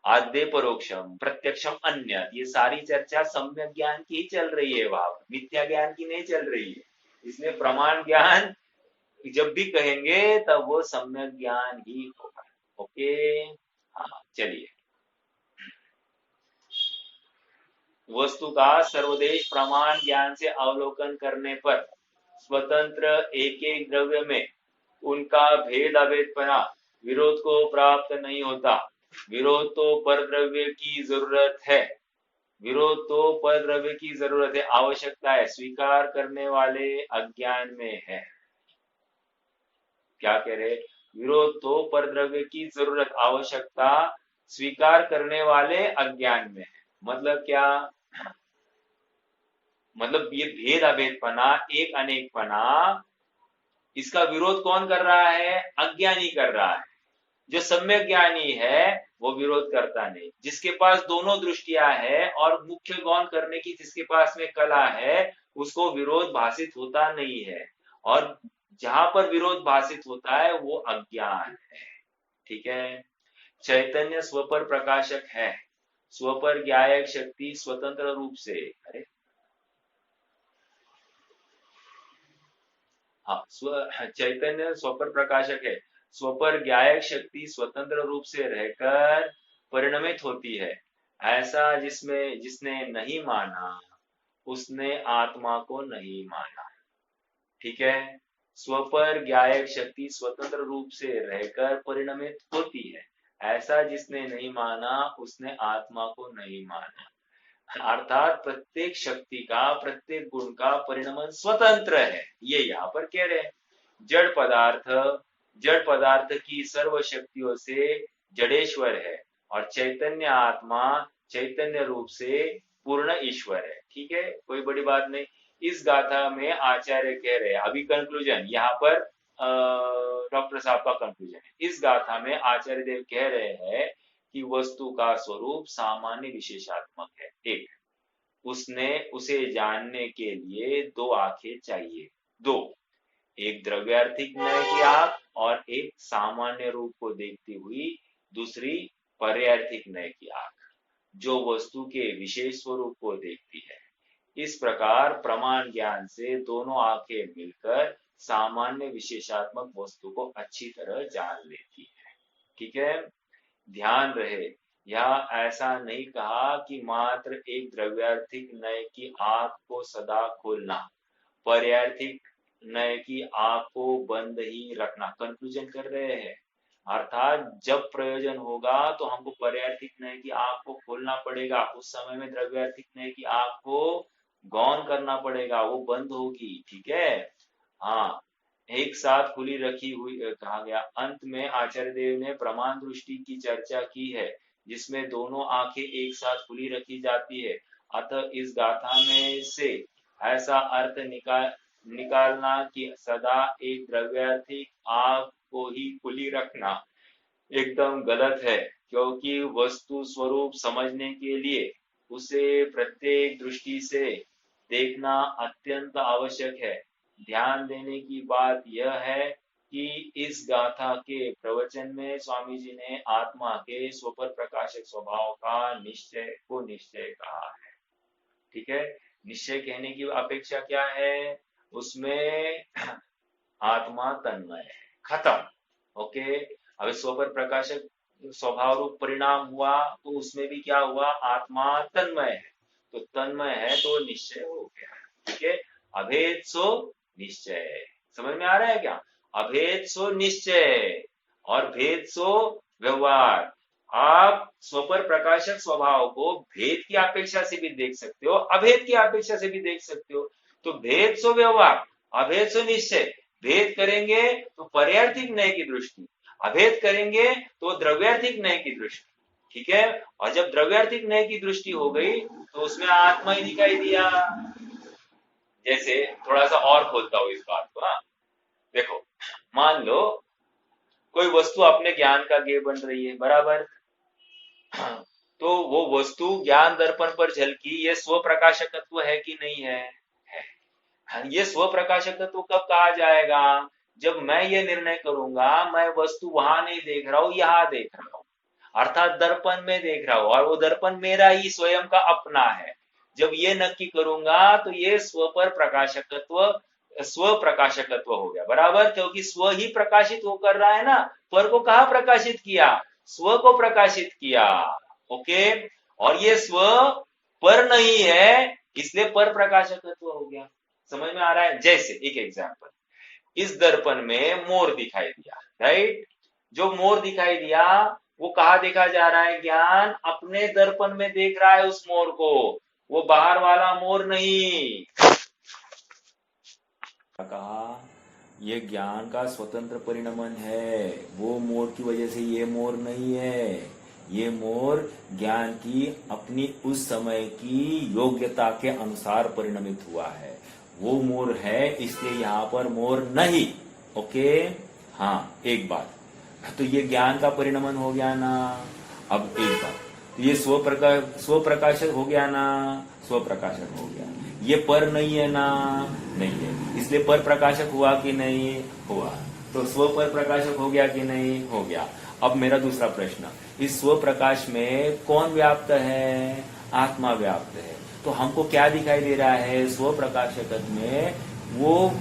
आद्य परोक्षम प्रत्यक्षम अन्य, ये सारी चर्चा सम्यक ज्ञान की ही चल रही है, वहां पर मिथ्या ज्ञान की नहीं चल रही है। इसलिए प्रमाण ज्ञान जब भी कहेंगे तब वो सम्यक ज्ञान ही होगा। ओके। हाँ चलिए। वस्तु का सर्वदेश प्रमाण ज्ञान से अवलोकन करने पर स्वतंत्र एक एक द्रव्य में उनका भेद अभेदपना विरोध को प्राप्त नहीं होता। विरोध तो पर द्रव्य की जरूरत है, विरोध तो पर द्रव्य की जरूरत है, आवश्यकता है, स्वीकार करने वाले अज्ञान में है। क्या कह रहे? विरोध तो पर द्रव्य की जरूरत, आवश्यकता स्वीकार करने वाले अज्ञान में है। मतलब क्या? मतलब ये भेद अभेदपना, एक अनेकपना, इसका विरोध कौन कर रहा है? अज्ञानी कर रहा है। जो सम्यक ज्ञानी है वो विरोध करता नहीं। जिसके पास दोनों दृष्टियां है और मुख्य गौण करने की जिसके पास में कला है, उसको विरोध भाषित होता नहीं है। और जहां पर विरोध भाषित होता है वो अज्ञान है। ठीक है। चैतन्य स्वपर प्रकाशक है, स्वपर ज्ञायक शक्ति स्वतंत्र रूप से, अरे हाँ, चैतन्य स्वपर प्रकाशक है, स्वपर ज्ञायक शक्ति स्वतंत्र रूप से रहकर परिणमित होती है। ऐसा जिसमें जिसने नहीं माना उसने आत्मा को नहीं माना। ठीक है। स्वपर ज्ञायक शक्ति स्वतंत्र रूप से रहकर परिणमित होती है, ऐसा जिसने नहीं माना उसने आत्मा को नहीं माना। अर्थात प्रत्येक शक्ति का, प्रत्येक गुण का परिणमन स्वतंत्र है, ये यहाँ पर कह रहे हैं। जड़ पदार्थ, जड़ पदार्थ की सर्व शक्तियों से जड़ेश्वर है और चैतन्य आत्मा चैतन्य रूप से पूर्ण ईश्वर है। ठीक है, कोई बड़ी बात नहीं। इस गाथा में आचार्य कह रहे हैं, अभी कंक्लूजन यहाँ पर डॉक्टर साहब का कंक्लूजन है। इस गाथा में आचार्य देव कह रहे हैं कि वस्तु का स्वरूप सामान्य विशेषात्मक है। एक, उसने उसे जानने के लिए दो आंखें चाहिए, दो, एक द्रव्यार्थिक नय की आंख और एक सामान्य रूप को देखती हुई दूसरी पर्यार्थिक नय की आंख, जो वस्तु के विशेष स्वरूप को देखती है। इस प्रकार प्रमाण ज्ञान से दोनों आंखें मिलकर सामान्य विशेषात्मक वस्तु को अच्छी तरह जान लेती है। ठीक है। ध्यान रहे, यह ऐसा नहीं कहा कि मात्र एक द्रव्यार्थिक नय की आंख को सदा खोलना, पर्यार्थिक नय की आंख को बंद ही रखना। कंक्लूजन कर रहे हैं, अर्थात जब प्रयोजन होगा तो हमको पर्यार्थिक नय की आंख को खोलना पड़ेगा, उस समय में द्रव्यार्थिक नय की आंख को गौण करना पड़ेगा, वो बंद होगी। ठीक है। हाँ, एक साथ खुली रखी हुई कहा गया। अंत में आचार्य देव ने प्रमाण दृष्टि की चर्चा की है, जिसमें दोनों आंखें एक साथ खुली रखी जाती है। अतः इस गाथा में से ऐसा अर्थ निकालना कि सदा एक द्रव्यार्थिक आंख को ही खुली रखना एकदम गलत है, क्योंकि वस्तु स्वरूप समझने के लिए उसे प्रत्येक दृष्टि से देखना अत्यंत आवश्यक है। ध्यान देने की बात यह है कि इस गाथा के प्रवचन में स्वामी जी ने आत्मा के स्वपर प्रकाशक स्वभाव का निश्चय कहा है। ठीक है। निश्चय कहने की अपेक्षा क्या है? उसमें आत्मा तन्मय है, खत्म। ओके। अब स्वपर प्रकाशक स्वभाव रूप परिणाम हुआ तो उसमें भी क्या हुआ? आत्मा तन्मय है, तो तन्मय है तो निश्चय हो गया। ठीक है। अभेद सो निश्चय, समझ में आ रहा है क्या? अभेद सो निश्चय और भेद सो व्यवहार। आप स्वपर प्रकाशक स्वभाव को भेद की अपेक्षा से भी देख सकते हो, अभेद की अपेक्षा से भी देख सकते हो। तो भेद सो व्यवहार, अभेद सो निश्चय। भेद करेंगे तो पर्यार्थिक नय की दृष्टि, अभेद करेंगे तो द्रव्यार्थिक नय की दृष्टि। ठीक है। और जब द्रव्यार्थिक नय की दृष्टि हो गई तो उसमें आत्मा ही दिखाई दिया। जैसे थोड़ा सा और खोलता हूं इस बात को। हाँ, देखो, मान लो कोई वस्तु अपने ज्ञान का गेय बन रही है, बराबर। तो वो वस्तु ज्ञान दर्पण पर झलकी, ये स्व प्रकाशकत्व है कि नहीं है? है। ये स्व प्रकाशकत्व कब कहा जाएगा? जब मैं ये निर्णय करूंगा मैं वस्तु वहां नहीं देख रहा हूं, यहां देख रहा हूं, अर्थात दर्पण में देख रहा हूं, और वो दर्पण मेरा ही स्वयं का अपना है। जब ये नक्की करूंगा तो ये स्व पर प्रकाशकत्व, स्व प्रकाशकत्व हो गया, बराबर, क्योंकि स्व ही प्रकाशित हो कर रहा है ना। पर को कहा प्रकाशित किया? स्व को प्रकाशित किया। ओके। और ये स्व पर नहीं है, इसलिए पर प्रकाशकत्व हो गया। समझ में आ रहा है? जैसे एक एग्जांपल, इस दर्पण में मोर दिखाई दिया, राइट। जो मोर दिखाई दिया वो कहा देखा जा रहा है? ज्ञान अपने दर्पण में देख रहा है उस मोर को, वो बाहर वाला मोर नहीं। कहा ये ज्ञान का स्वतंत्र परिणमन है, वो मोर की वजह से ये मोर नहीं है। ये मोर ज्ञान की अपनी उस समय की योग्यता के अनुसार परिणमित हुआ है, वो मोर है, इसलिए यहाँ पर मोर नहीं। ओके। हाँ, एक बात तो ये ज्ञान का परिणमन हो गया ना। अब एक बात, तो ये स्व प्रकाशक हो गया ना, स्व प्रकाशक हो गया। ये पर नहीं है ना, नहीं है, इसलिए पर प्रकाशक हुआ कि नहीं हुआ। तो स्व पर प्रकाशक हो गया कि नहीं हो गया। अब मेरा दूसरा प्रश्न, इस स्व प्रकाश में कौन व्याप्त है? आत्मा व्याप्त है। तो हमको क्या दिखाई दे रहा है स्व प्रकाशकत में? वो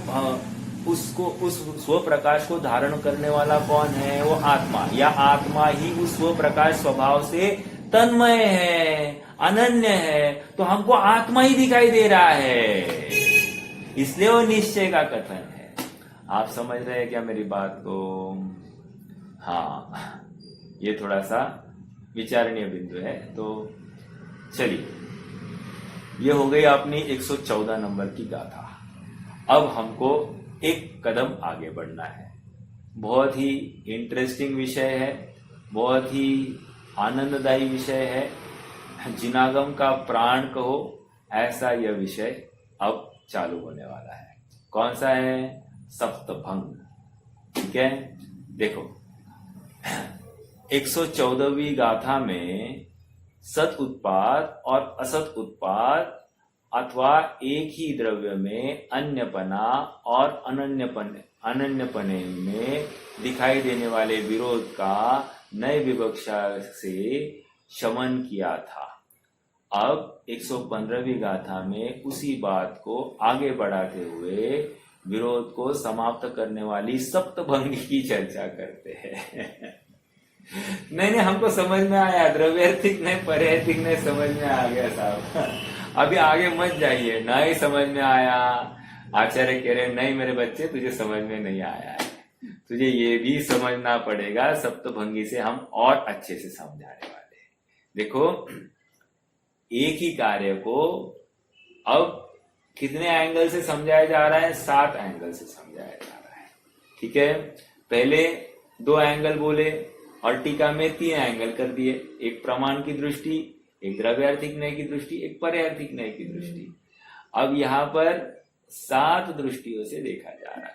उसको, उस स्व प्रकाश को धारण करने वाला कौन है? वो आत्मा, या आत्मा ही उस स्व प्रकाश स्वभाव से तन्मय है, अनन्य है। तो हमको आत्मा ही दिखाई दे रहा है, इसलिए वो निश्चय का कथन है। आप समझ रहे हैं क्या मेरी बात को? हाँ, ये थोड़ा सा विचारणीय बिंदु है। तो चलिए, ये हो गई अपनी 114 नंबर की गाथा। अब हमको एक कदम आगे बढ़ना है। बहुत ही इंटरेस्टिंग विषय है, बहुत ही आनंददायी विषय है, जिनागम का प्राण कहो ऐसा यह विषय अब चालू होने वाला है। कौन सा है? सप्तभंग। ठीक है, देखो 114वीं गाथा में सत उत्पाद और असत उत्पाद अथवा एक ही द्रव्य में अन्यपना और अनन्यपने में दिखाई देने वाले विरोध का नए विवक्षा से शमन किया था। अब 115वीं गाथा में उसी बात को आगे बढ़ाते हुए विरोध को समाप्त करने वाली सप्तभंगी की चर्चा करते हैं। नहीं, हमको समझ में आया, द्रव्यर्थिक नहीं परैर्थिक नहीं, समझ में आ गया साहब। अभी आगे मत जाइए, नहीं समझ में आया। आचार्य कह रहे नहीं मेरे बच्चे, तुझे समझ में नहीं आया है, तुझे ये भी समझना पड़ेगा। सप्तभंगी से हम और अच्छे से समझाने वाले हैं। देखो, एक ही कार्य को अब कितने एंगल से समझाया जा रहा है? 7 एंगल से समझाया जा रहा है। ठीक है, पहले 2 एंगल बोले और टीका में 3 एंगल कर दिए, एक प्रमाण की दृष्टि, एक द्रव्यार्थिक न्याय की दृष्टि, एक परयार्थिक न्याय की दृष्टि। अब यहाँ पर 7 दृष्टियों से देखा जा रहा है।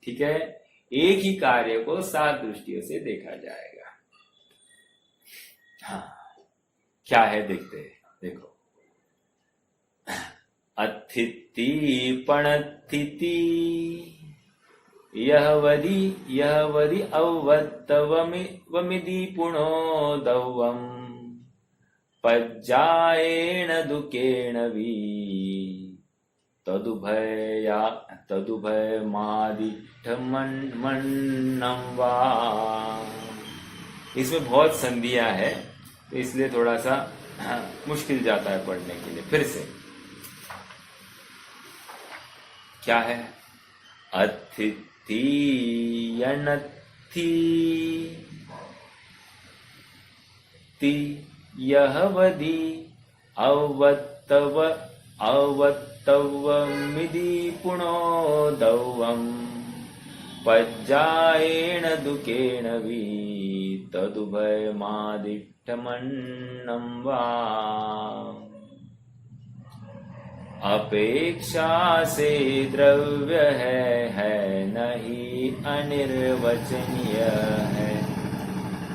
ठीक है, एक ही कार्य को 7 दृष्टियों से देखा जाएगा। हाँ, क्या है देखते हैं। देखो, अथिति पणथिति यह वदि अवत्तवमिदि पुणो दौवम पज्जायेण दुकेण वि तदुभय मादिठमन्नं वा। इसमें बहुत संधियां है, तो इसलिए थोड़ा सा मुश्किल जाता है पढ़ने के लिए। फिर से क्या है? अथिति यणथि ति यह वदि अवत्तवमिदि पुणो दौवम पज्जायेण दुकेण वि तदुभय मादिठमन्नं वा। अपेक्षा से द्रव्य है नहीं अनिर्वचनीय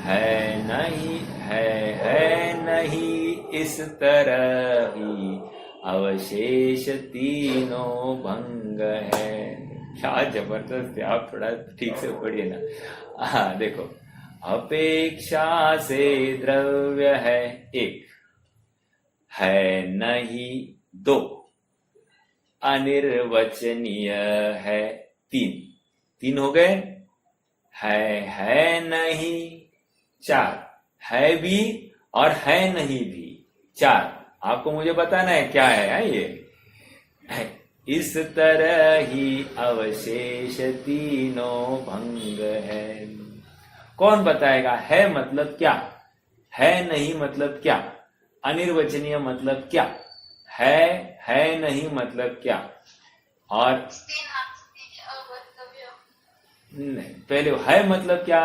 है नहीं है नहीं इस तरह ही अवशेष तीनों भंग है। क्या जबरदस्त है, आप थोड़ा ठीक से पढ़िए ना। हाँ देखो, अपेक्षा से द्रव्य है एक, है नहीं दो, अनिर्वचनीय है तीन, तीन हो गए, है नहीं चार, है भी और है नहीं भी चार। आपको मुझे बताना है क्या है ये। इस तरह ही अवशेष तीनों भंग है। कौन बताएगा? है मतलब क्या, है नहीं मतलब क्या, अनिर्वचनीय मतलब क्या, है नहीं मतलब क्या, और नहीं, पहले है मतलब क्या?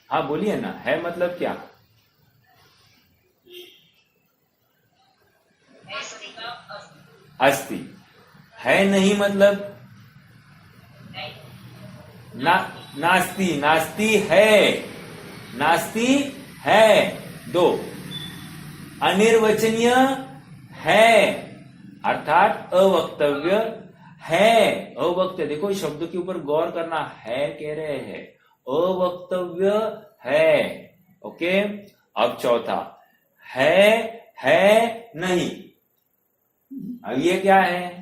हाँ बोलिए ना, है मतलब क्या? अस्ति। है नहीं मतलब ना, नास्ति, नास्ति है, नास्ति है दो, अनिर्वचनीय है अर्थात अवक्तव्य है, अवक्तव्य। देखो शब्द के ऊपर गौर करना, है कह रहे हैं, अवक्तव्य है। ओके, अब चौथा है नहीं। अब ये क्या है?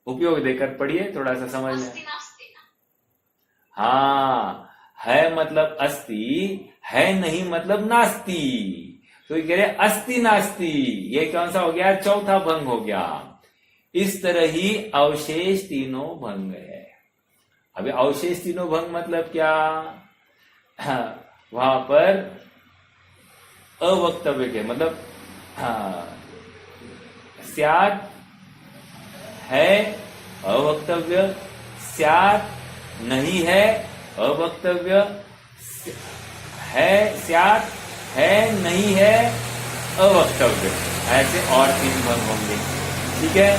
उपयोग देकर पढ़िए, थोड़ा सा समझ लें। हाँ, है मतलब अस्ति, है नहीं मतलब नास्ति। तो ये कह रहे अस्ति नास्ति, ये कौन सा हो गया? चौथा भंग हो गया। इस तरह ही अवशेष तीनों भंग है। अभी अवशेष तीनों भंग मतलब क्या? वहां पर अवक्तव्य के मतलब स्यात् है अवक्तव्य, स्यात् नहीं है अवक्तव्य, है स्यात् है नहीं है अवक्तव्य, ऐसे और तीन भंग होंगे। ठीक है,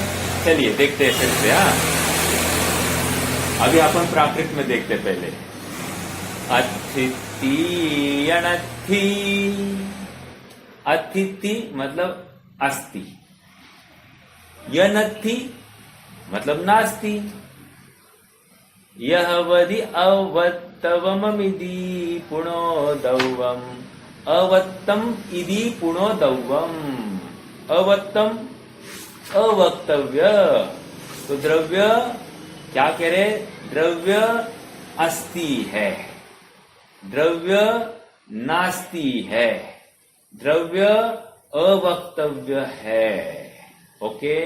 चलिए देखते हैं फिर से। अभी अपन प्राकृत में देखते पहले। अतिथि अनथि, अतिथि मतलब अस्ति, यनथि मतलब नास्ति, यह वदि अवत्तवमिति पुणोदवम, अवत्तम इति पुणोदवम, अवत्तम अवक्तव्य। तो द्रव्य क्या कह रहे? द्रव्य अस्ति है, द्रव्य नास्ति है, द्रव्य अवक्तव्य है। ओके,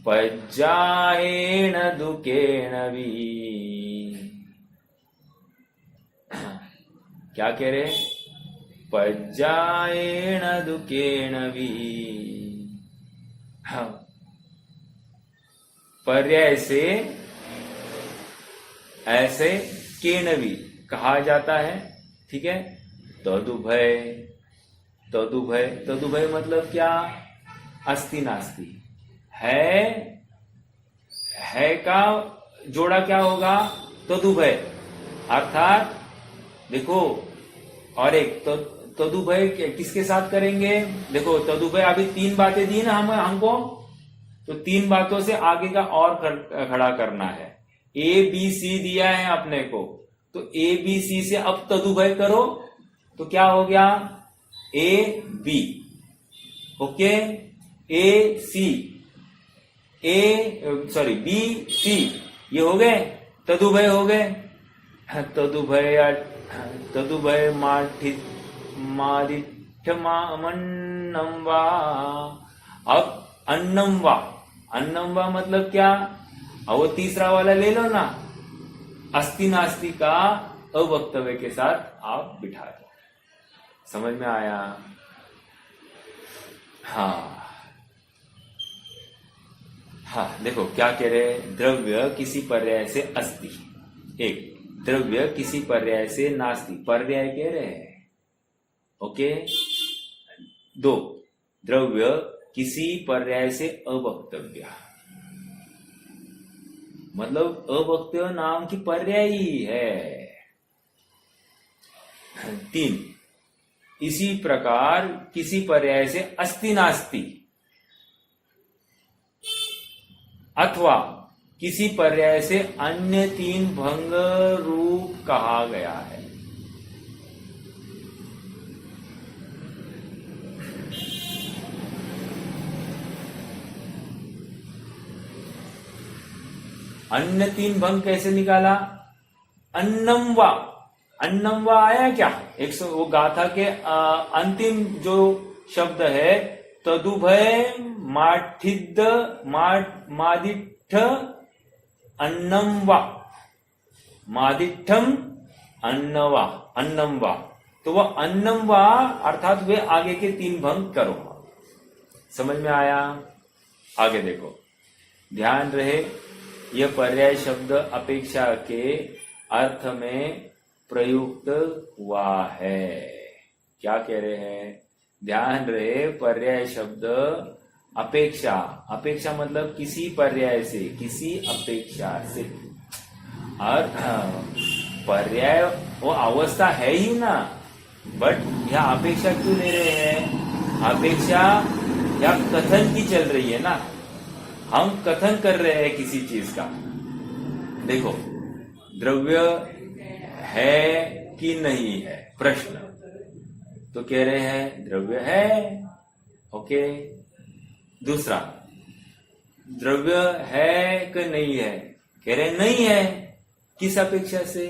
पज्जाएण दुकेण भी, क्या कह रहे? पज्जाएण दुकेण भी, पर्याय से ऐसे केणवी कहा जाता है। ठीक है, तदुभय, तदुभय, तदुभय मतलब क्या? अस्ति नास्ति, है का जोड़ा क्या होगा? तदुभय, अर्थात देखो, और एक तो तदुभय किसके साथ करेंगे? देखो तदुभय अभी तीन बातें दी ना हमको, तो तीन बातों से आगे का और खड़ा करना है। ए बी सी दिया है अपने को, तो ए बी सी से अब तदुभय करो तो क्या हो गया? A B. Okay, A C, B C, ये हो गए तदुभय हो गए। तदुभय, तदुभय मादिठ्यमन्नं वा। अब अन्नम वा, अन्नम वा मतलब क्या? अब वो तीसरा वाला ले लो ना, अस्ति नास्ति का अवक्तव्य के साथ आप बिठा दो। समझ में आया? हाँ हाँ, देखो क्या कह रहे? द्रव्य किसी पर्याय से अस्ति, एक, द्रव्य किसी पर्याय से नास्ति, पर्याय कह रहे हैं, ओके। दो, द्रव्य किसी पर्याय से अवक्तव्य, मतलब अवक्तव्य नाम की पर्याय ही है। तीन, इसी प्रकार किसी पर्याय से अस्ति नास्ति, अथवा किसी पर्याय से अन्य तीन भंग रूप कहा गया है। अन्य तीन भंग कैसे निकाला? अन्नम वा, अन्नम वा आया क्या? वो गाथा के अंतिम जो शब्द है, तदुभय माठिद मादिठ अन्नम वा, मादिठम अन्नवा, अन्नम वा। तो वह अन्नम वा अर्थात वे आगे के तीन भंग करो। समझ में आया? आगे देखो, ध्यान रहे, यह पर्याय शब्द अपेक्षा के अर्थ में प्रयुक्त हुआ है। क्या कह रहे हैं? ध्यान रहे, पर्याय शब्द अपेक्षा, अपेक्षा मतलब किसी पर्याय से, किसी अपेक्षा से। और पर्याय वो अवस्था है ही ना, बट यह अपेक्षा क्यों ले रहे हैं? अपेक्षा या कथन की चल रही है ना, हम कथन कर रहे हैं किसी चीज का। देखो, द्रव्य है कि नहीं है, प्रश्न तो कह रहे हैं द्रव्य है, ओके। दूसरा, द्रव्य है कि नहीं है, कह रहे नहीं है। किस अपेक्षा से?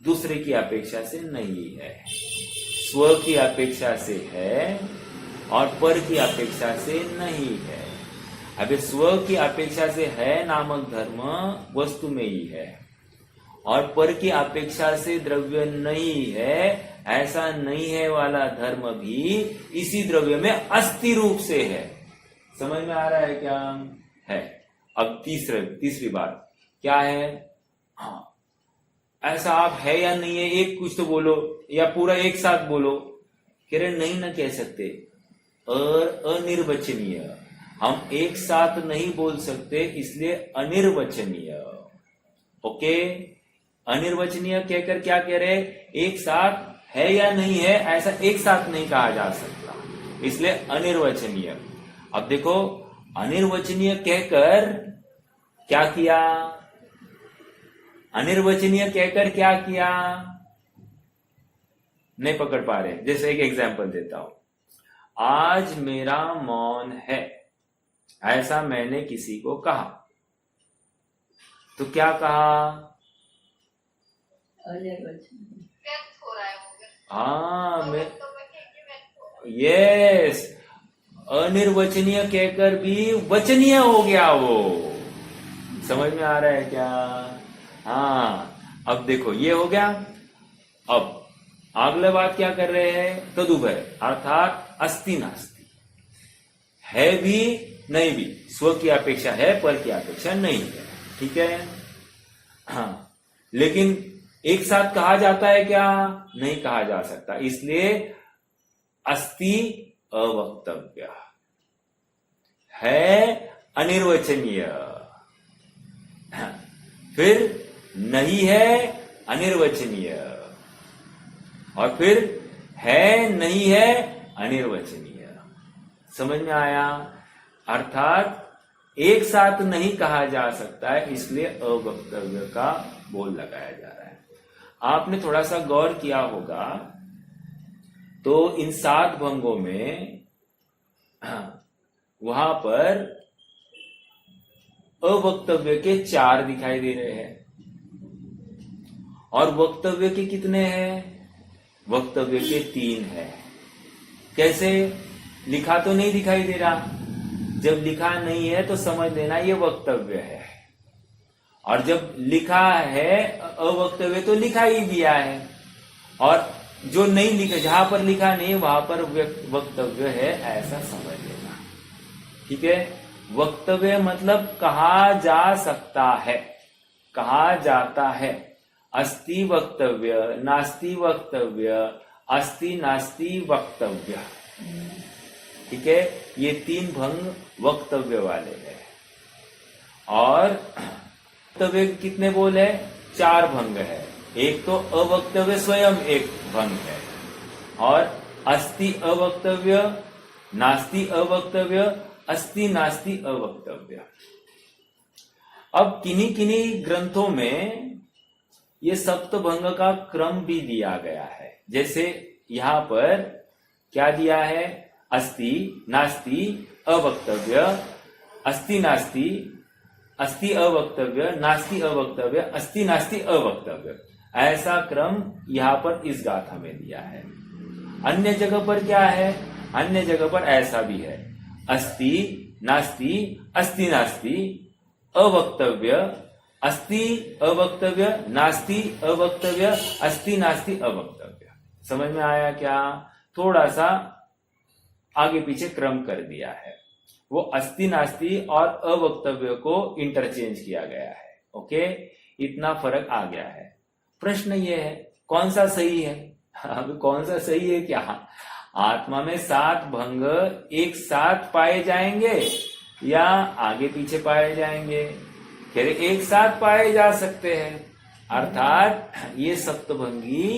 दूसरे की अपेक्षा से नहीं है, स्व की अपेक्षा से है और पर की अपेक्षा से नहीं है। अभी स्व की अपेक्षा से है नामक धर्म वस्तु में ही है, और पर की अपेक्षा से द्रव्य नहीं है, ऐसा नहीं है वाला धर्म भी इसी द्रव्य में अस्थि रूप से है। समझ में आ रहा है क्या? है। अब तीसरी बात क्या है? हाँ, ऐसा आप है या नहीं है, एक कुछ तो बोलो, या पूरा एक साथ बोलो। कह रहे नहीं ना कह सकते, और अनिर्वचनीय, हम एक साथ नहीं बोल सकते, इसलिए अनिर्वचनीय, ओके। अनिर्वचनीय कहकर क्या कह रहे? एक साथ है या नहीं है, ऐसा एक साथ नहीं कहा जा सकता, इसलिए अनिर्वचनीय। अब देखो, अनिर्वचनीय कहकर क्या किया? अनिर्वचनीय कहकर क्या किया? नहीं पकड़ पा रहे। जैसे एक एग्जांपल देता हूं, आज मेरा मौन है, ऐसा मैंने किसी को कहा, तो क्या कहा? हाँ, मैं यस, अनिर्वचनीय कहकर भी वचनीय हो गया वो। समझ में आ रहा है क्या? हाँ, अब देखो ये हो गया। अब अगले बात क्या कर रहे हैं? तदुभय अर्थात अस्ति नास्ति, है भी नहीं भी, स्व की अपेक्षा है, पर की अपेक्षा नहीं है, ठीक है। हाँ, लेकिन एक साथ कहा जाता है क्या? नहीं कहा जा सकता, इसलिए अस्ति अवक्तव्य, है अनिर्वचनीय। फिर नहीं है अनिर्वचनीय, और फिर है नहीं है अनिर्वचनीय। समझ में आया? अर्थात एक साथ नहीं कहा जा सकता है, इसलिए अवक्तव्य का बोल लगाया जा रहा है। आपने थोड़ा सा गौर किया होगा तो इन 7 भंगों में वहां पर अवक्तव्य के 4 दिखाई दे रहे हैं, और वक्तव्य के कितने हैं? वक्तव्य के 3 है। कैसे? लिखा तो नहीं दिखाई दे रहा, जब लिखा नहीं है तो समझ लेना ये वक्तव्य है, और जब लिखा है अवक्तव्य तो लिखा ही दिया है, और जो नहीं लिखा, जहां पर लिखा नहीं वहां पर वक्तव्य है, ऐसा समझ लेना, ठीक है। वक्तव्य मतलब कहा जा सकता है, कहा जाता है, अस्ति वक्तव्य, नास्ति वक्तव्य, अस्ति नास्ति वक्तव्य। ठीक है, ये 3 भंग वक्तव्य वाले हैं। और वक्तव्य कितने बोल है? 4 भंग है। एक तो अवक्तव्य स्वयं एक भंग है, और अस्ति अवक्तव्य, नास्ति अवक्तव्य, अस्ति नास्ति अवक्तव्य। अब किन्हीं किन्हीं ग्रंथों में ये सप्तभंग का क्रम भी दिया गया है। जैसे यहां पर क्या दिया है? अस्ति नास्ति अवक्तव्य, अस्ति नास्ति, अस्ति अवक्तव्य, नास्ति अवक्तव्य, अस्ति नास्ति अवक्तव्य। ऐसा क्रम यहां पर इस गाथा में दिया है। अन्य जगह पर क्या है? अन्य जगह पर ऐसा भी है, अस्ति नास्ति, अस्ति नास्ति अवक्तव्य, अस्ति अवक्तव्य, नास्ति अवक्तव्य, अस्ति नास्ति अवक्तव्य। समझ में आया क्या? थोड़ा सा आगे पीछे क्रम कर दिया है। वो अस्ति नास्ति और अवक्तव्य को इंटरचेंज किया गया है। ओके, इतना फर्क आ गया है। प्रश्न ये है, कौन सा सही है? अब कौन सा सही है क्या? आत्मा में 7 भंग एक साथ पाए जाएंगे या आगे पीछे पाए जाएंगे? कह रहे एक साथ पाए जा सकते हैं, अर्थात ये सप्तभंगी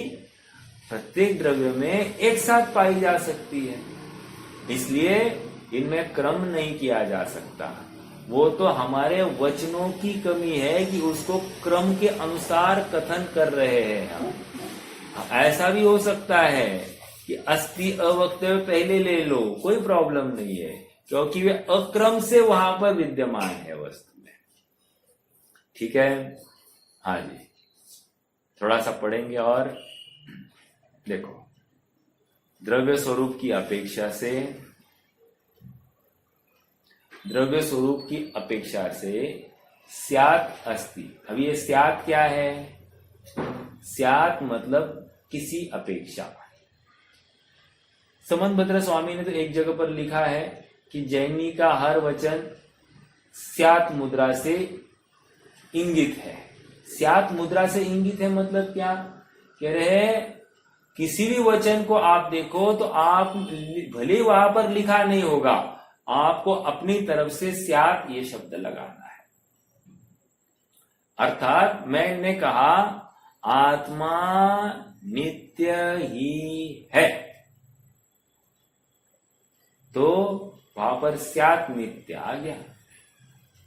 प्रत्येक द्रव्य में एक साथ पाई जा सकती है, इसलिए इनमें क्रम नहीं किया जा सकता। वो तो हमारे वचनों की कमी है कि उसको क्रम के अनुसार कथन कर रहे हैं हम। ऐसा भी हो सकता है कि अस्ति अवक्तव्य पहले ले लो, कोई प्रॉब्लम नहीं है, क्योंकि वे अक्रम से वहां पर विद्यमान है वस्तु में। ठीक है, हाँ जी, थोड़ा सा पढ़ेंगे और देखो, द्रव्य स्वरूप की अपेक्षा से, द्रव्य स्वरूप की अपेक्षा से स्यात् अस्ति। अब ये स्यात् क्या है? स्यात् मतलब किसी अपेक्षा। समंतभद्र स्वामी ने तो एक जगह पर लिखा है कि जैनी का हर वचन स्यात् मुद्रा से इंगित है। स्यात् मुद्रा से इंगित है मतलब क्या? कह रहे हैं किसी भी वचन को आप देखो तो आप भले वहां पर लिखा नहीं होगा, आपको अपनी तरफ से स्यात् ये शब्द लगाना है। अर्थात मैंने कहा आत्मा नित्य ही है, तो वहां पर स्यात् नित्य आ गया।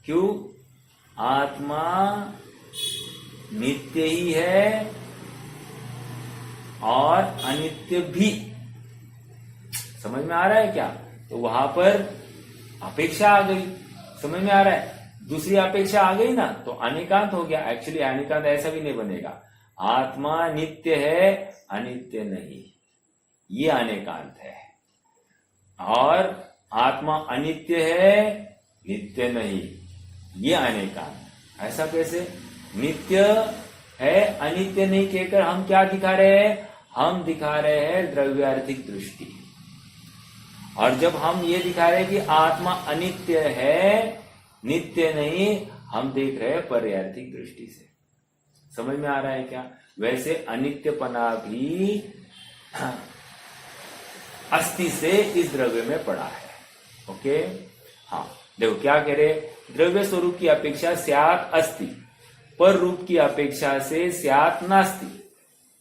क्यों? आत्मा नित्य ही है और अनित्य भी। समझ में आ रहा है क्या? तो वहां पर अपेक्षा आ गई। समझ में आ रहा है? दूसरी अपेक्षा आ गई ना, तो अनिकांत हो गया। एक्चुअली अनिकांत ऐसा भी नहीं बनेगा, आत्मा नित्य है अनित्य नहीं, ये अनिकांत है। और आत्मा अनित्य है नित्य नहीं, ये अनेकांत। ऐसा कैसे? नित्य है अनित्य नहीं कहकर हम क्या दिखा रहे हैं? हम दिखा रहे हैं द्रव्यार्थिक दृष्टि। और जब हम ये दिखा रहे हैं कि आत्मा अनित्य है नित्य नहीं, हम देख रहे हैं पर्यार्थिक दृष्टि से। समझ में आ रहा है क्या? वैसे अनित्यपना भी अस्थि से इस द्रव्य में पड़ा है। ओके, हाँ देखो क्या कह रहे, द्रव्य स्वरूप की अपेक्षा स्यात् अस्ति, पर रूप की अपेक्षा से स्यात् नास्ति,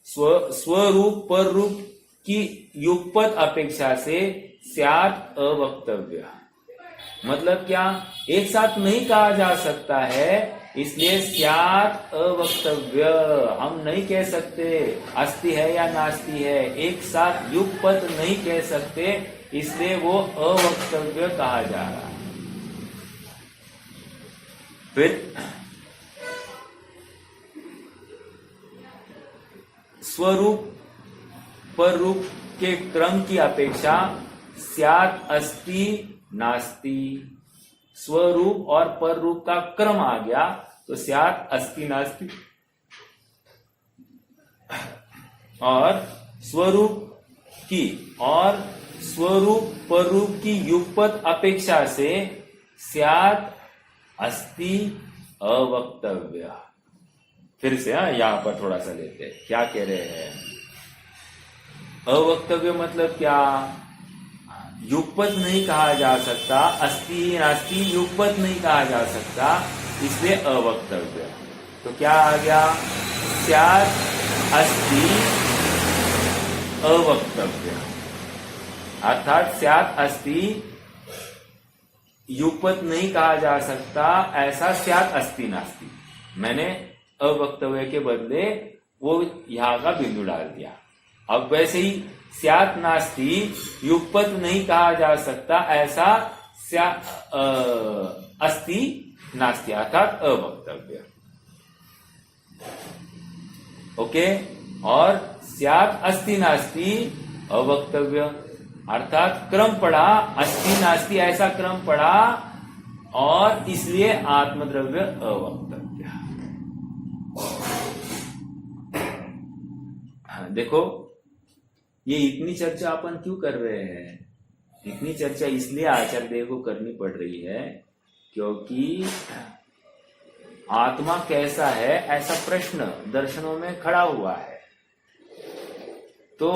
स्वरूप पर रूप की युगपत अपेक्षा से स्यात् अवक्तव्य। मतलब क्या? एक साथ नहीं कहा जा सकता है, इसलिए स्यात् अवक्तव्य। हम नहीं कह सकते अस्ति है या नास्ति है, एक साथ युगपत नहीं कह सकते, इसलिए वो अवक्तव्य कहा जा रहा है। फिर स्वरूप पर रूप के क्रम की अपेक्षा स्यात् अस्ति नास्ति। स्वरूप और पर रूप का क्रम आ गया तो स्यात् अस्ति नास्ति। और स्वरूप की और स्वरूप पर रूप की युगपत अपेक्षा से स्यात् अस्ति अवक्तव्य। फिर से यहाँ पर थोड़ा सा लेते हैं, क्या कह रहे हैं। अवक्तव्य मतलब क्या, युगपत नहीं कहा जा सकता, अस्ति नास्ति युगपत नहीं कहा जा सकता, इसलिए अवक्तव्य। तो क्या आ गया, स्यात् अस्ति अवक्तव्य, अर्थात स्यात् अस्ति युगपत नहीं कहा जा सकता, ऐसा स्यात् अस्ति नास्ति। मैंने अवक्तव्य के बदले वो यहां का बिंदु डाल दिया। अब वैसे ही स्यात् नास्ति युगपत नहीं कहा जा सकता, ऐसा अस्ति नास्ति, अर्थात अवक्तव्य। ओके, और स्यात् अस्ति नास्ति अवक्तव्य, अर्थात क्रम पड़ा, अस्ति नास्ति ऐसा क्रम पड़ा, और इसलिए आत्मद्रव्य अवक्तव्य। देखो, ये इतनी चर्चा अपन क्यों कर रहे हैं, इतनी चर्चा इसलिए आचार्य देव को करनी पड़ रही है क्योंकि आत्मा कैसा है ऐसा प्रश्न दर्शनों में खड़ा हुआ है। तो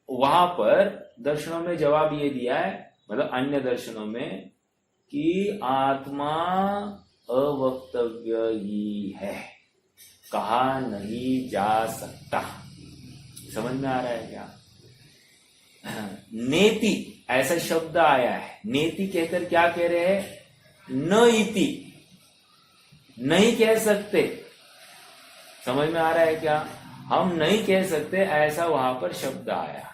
वहां पर दर्शनों में जवाब ये दिया है, मतलब अन्य दर्शनों में, कि आत्मा अवक्तव्य ही है, कहा नहीं जा सकता। समझ में आ रहा है क्या। नेति ऐसा शब्द आया है, नेति कहकर क्या कह रहे हैं, न इति, नहीं कह सकते। समझ में आ रहा है क्या, हम नहीं कह सकते ऐसा वहां पर शब्द आया,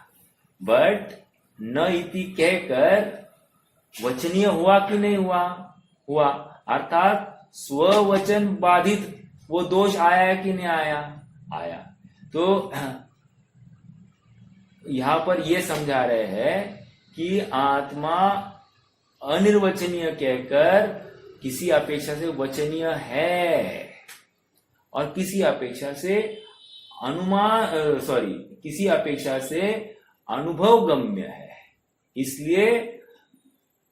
बट न इति कहकर वचनीय हुआ कि नहीं हुआ, हुआ, अर्थात स्ववचन बाधित वो दोष आया कि नहीं आया, आया। तो यहां पर ये समझा रहे हैं कि आत्मा अनिर्वचनीय कहकर किसी अपेक्षा से वचनीय है, और किसी अपेक्षा से किसी अपेक्षा से अनुभव गम्य है, इसलिए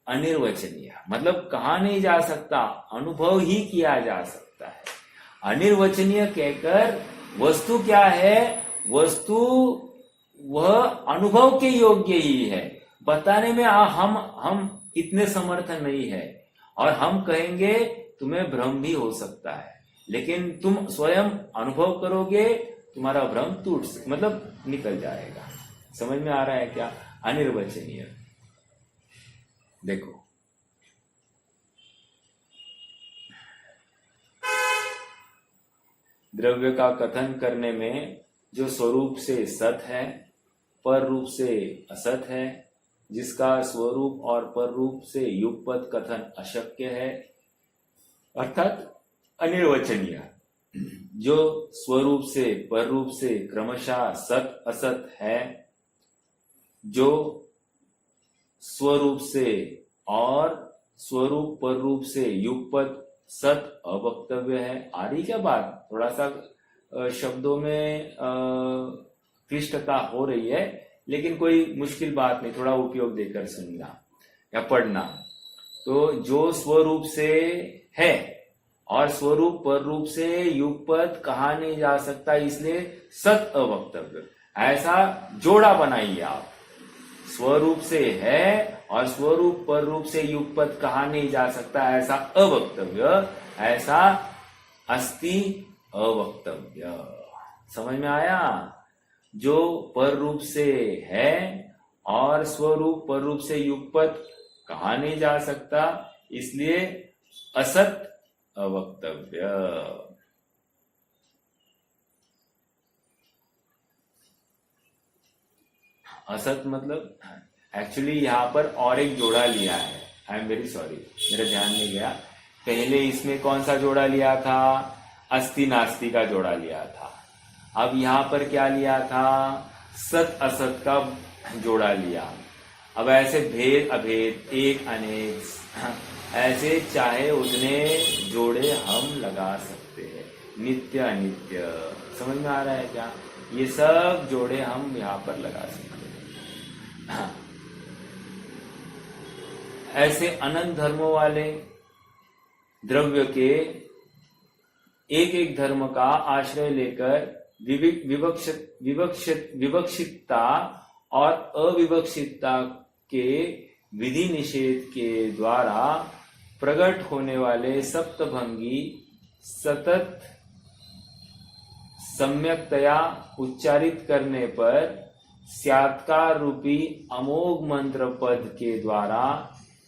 अनिर्वचनीय, मतलब कहा नहीं जा सकता, अनुभव ही किया जा सकता है। अनिर्वचनीय कहकर वस्तु क्या है, वस्तु वह अनुभव के योग्य ही है, बताने में हम इतने समर्थ नहीं है, और हम कहेंगे तुम्हें भ्रम भी हो सकता है, लेकिन तुम स्वयं अनुभव करोगे, तुम्हारा भ्रम मतलब निकल जाएगा। समझ में आ रहा है क्या, अनिर्वचनीय। देखो, द्रव्य का कथन करने में जो स्वरूप से सत है, पर रूप से असत है, जिसका स्वरूप और पर रूप से युगपत कथन अशक्य है, अर्थात अनिर्वचनीय, जो स्वरूप से पर रूप से क्रमशः सत असत है, जो स्वरूप से और स्वरूप पर रूप से युगपत सत अवक्तव्य है। आ रही क्या बात, थोड़ा सा शब्दों में क्लिष्टता हो रही है, लेकिन कोई मुश्किल बात नहीं, थोड़ा उपयोग देकर सुनना या पढ़ना। तो जो स्वरूप से है और स्वरूप पर रूप से युगपत कहा नहीं जा सकता, इसलिए सत अवक्तव्य, ऐसा जोड़ा बनाइए आप। स्वरूप से है और स्वरूप पर रूप से युगपत कहा नहीं जा सकता, ऐसा अवक्तव्य, ऐसा अस्ति अवक्तव्य। समझ में आया, जो पर रूप से है और स्वरूप पर रूप से युगपत कहा नहीं जा सकता, इसलिए असत अवक्तव्य। असत मतलब एक्चुअली यहां पर और एक जोड़ा लिया है, आई एम वेरी सॉरी, मेरा ध्यान नहीं गया। पहले इसमें कौन सा जोड़ा लिया था, अस्ति नास्ति का जोड़ा लिया था। अब यहां पर क्या लिया था, सत असत का जोड़ा लिया। अब ऐसे भेद अभेद, एक अनेक, ऐसे चाहे उतने जोड़े हम लगा सकते हैं, नित्य अनित्य। समझ में आ रहा है क्या, ये सब जोड़े हम यहां पर लगा सकते हैं। हाँ। ऐसे अनंत धर्मों वाले द्रव्य के एक एक धर्म का आश्रय लेकर विवक्षितता और अविवक्षितता के विधि निषेध के द्वारा प्रकट होने वाले सप्तभंगी सतत सम्यक्तया उच्चारित करने पर स्यात्कार रूपी अमोघ मंत्र पद के द्वारा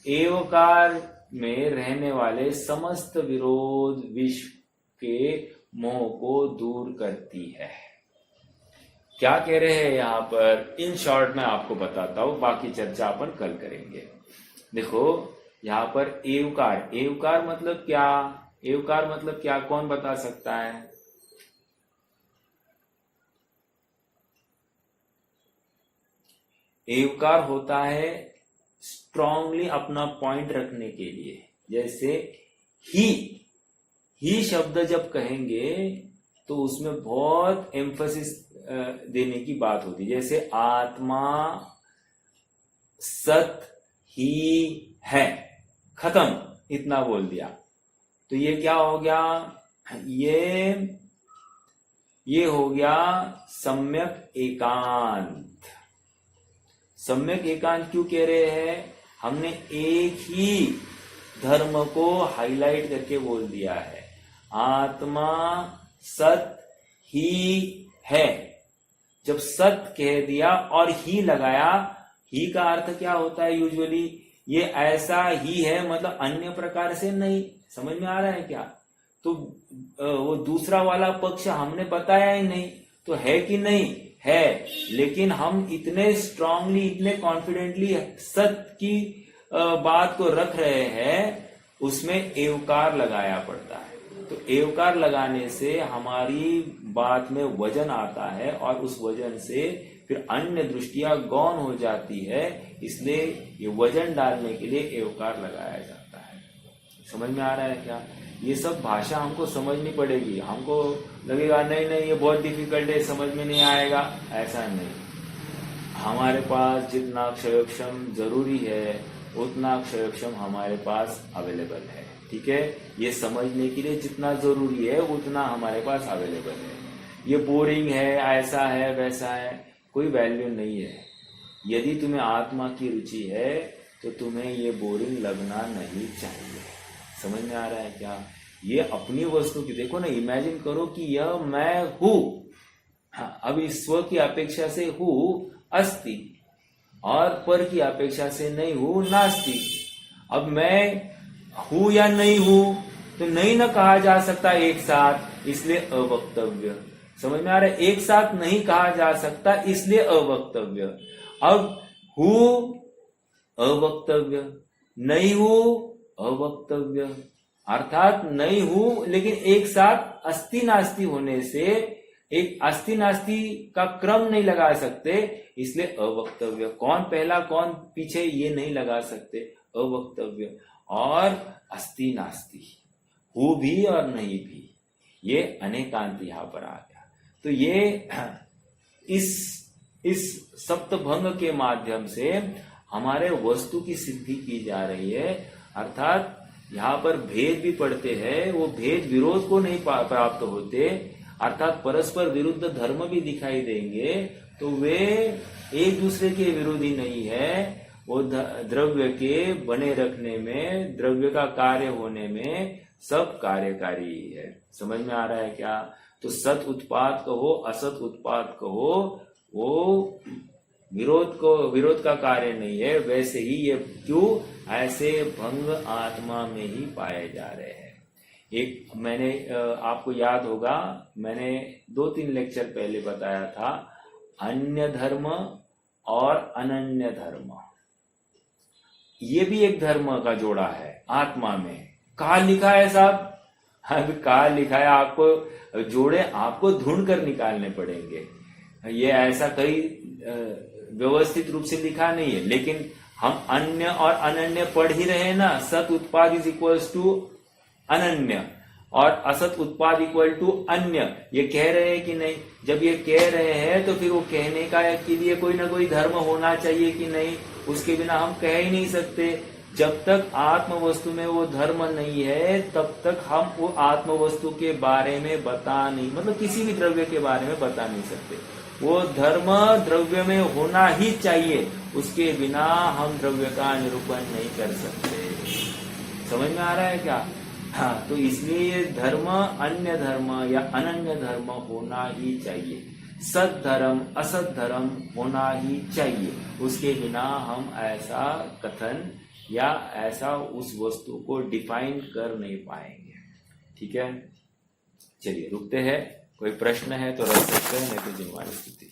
एवकार में रहने वाले समस्त विरोध विश्व के मोह को दूर करती है। क्या कह रहे हैं यहाँ पर, इन शॉर्ट में आपको बताता हूं, बाकी चर्चा अपन कल करेंगे। देखो यहाँ पर एवकार, एवकार मतलब क्या, एवकार मतलब क्या, कौन बता सकता है? एवकार होता है स्ट्रांगली अपना पॉइंट रखने के लिए। जैसे ही शब्द जब कहेंगे तो उसमें बहुत एम्फसिस देने की बात होती है। जैसे आत्मा सत ही है, खत्म, इतना बोल दिया तो ये क्या हो गया, ये हो गया सम्यक एकांत। सम्यक एकांत क्यों कह रहे हैं? हमने एक ही धर्म को हाईलाइट करके बोल दिया है, आत्मा सत ही है। जब सत कह दिया और ही लगाया, ही का अर्थ क्या होता है यूजुअली, ये ऐसा ही है मतलब अन्य प्रकार से नहीं। समझ में आ रहा है क्या? तो वो दूसरा वाला पक्ष हमने बताया ही नहीं, तो है कि नहीं है, लेकिन हम इतने स्ट्रांगली, इतने कॉन्फिडेंटली सत की बात को रख रहे हैं, उसमें एवकार लगाया पड़ता है। तो एवकार लगाने से हमारी बात में वजन आता है और उस वजन से फिर अन्य दृष्टियां गौण हो जाती है, इसलिए ये वजन डालने के लिए एवकार लगाया जाता है। समझ में आ रहा है क्या? ये सब भाषा हमको समझनी पड़ेगी। हमको लगेगा नहीं नहीं ये बहुत डिफिकल्ट है, समझ में नहीं आएगा, ऐसा नहीं। हमारे पास जितना अक्षरक्षम जरूरी है उतना अक्षरक्षम हमारे पास अवेलेबल है, ठीक है? ये समझने के लिए जितना जरूरी है उतना हमारे पास अवेलेबल है। ये बोरिंग है, ऐसा है, वैसा है, कोई वैल्यू नहीं है। यदि तुम्हें आत्मा की रुचि है तो तुम्हें ये बोरिंग लगना नहीं चाहिए। समझ में आ रहा है क्या? ये अपनी वस्तु की, देखो ना, इमेजिन करो कि यह मैं हूं, हाँ, अभी स्व की अपेक्षा से हूं अस्ति और पर की अपेक्षा से नहीं हूं नास्ति। अब मैं हूं या नहीं हूं तो नहीं ना कहा जा सकता एक साथ, इसलिए अवक्तव्य। समझ में आ रहा है? एक साथ नहीं कहा जा सकता इसलिए अवक्तव्य। अब हूं अवक्तव्य, नहीं हूं अवक्तव्य, अर्थात नहीं हूं लेकिन एक साथ अस्ति नास्ति होने से एक अस्ति नास्ति का क्रम नहीं लगा सकते, इसलिए अवक्तव्य। कौन पहला कौन पीछे ये नहीं लगा सकते, अवक्तव्य। और अस्ति नास्ति, हूं भी और नहीं भी, ये अनेकांत यहां पर आ गया। तो ये इस सप्तभंग के माध्यम से हमारे वस्तु की सिद्धि की जा रही है। अर्थात यहाँ पर भेद भी पड़ते हैं, वो भेद विरोध को नहीं प्राप्त होते, अर्थात परस्पर विरुद्ध धर्म भी दिखाई देंगे तो वे एक दूसरे के विरोधी नहीं है। वो द्रव्य के बने रखने में, द्रव्य का कार्य होने में सब कार्यकारी है। समझ में आ रहा है क्या? तो सत उत्पाद कहो, असत उत्पाद कहो, वो विरोध का कार्य नहीं है। वैसे ही ये क्यों ऐसे भंग आत्मा में ही पाए जा रहे हैं। एक मैंने आपको याद होगा, मैंने 2-3 लेक्चर पहले बताया था, अन्य धर्म और अनन्य धर्म, ये भी एक धर्म का जोड़ा है आत्मा में। कहाँ लिखा है साहब? अब कहाँ लिखा है? आपको जोड़े आपको ढूंढ कर निकालने पड़ेंगे। ये ऐसा कई व्यवस्थित रूप से लिखा नहीं है, लेकिन हम अन्य और अनन्य पढ़ ही रहे हैं ना। सत उत्पाद इज इक्वल्स टू अनन्य और असत उत्पाद इक्वल टू अन्य, ये कह रहे हैं कि नहीं? जब ये कह रहे हैं तो फिर वो कहने का के लिए कोई ना कोई धर्म होना चाहिए कि नहीं? उसके बिना हम कह ही नहीं सकते। जब तक आत्म वस्तु में वो धर्म नहीं है तब तक हम वो आत्म वस्तु के बारे में बता नहीं, मतलब किसी भी द्रव्य के बारे में बता नहीं सकते। वो धर्म द्रव्य में होना ही चाहिए, उसके बिना हम द्रव्य का निरूपण नहीं कर सकते। समझ में आ रहा है क्या? हाँ, तो इसलिए धर्म अन्य धर्म या अनन्य धर्म होना ही चाहिए, सत धर्म असत धर्म होना ही चाहिए, उसके बिना हम ऐसा कथन या ऐसा उस वस्तु को डिफाइन कर नहीं पाएंगे। ठीक है, चलिए रुकते हैं। कोई प्रश्न है तो रख सकते हैं, नहीं तो जिम्मेवारी स्थिति।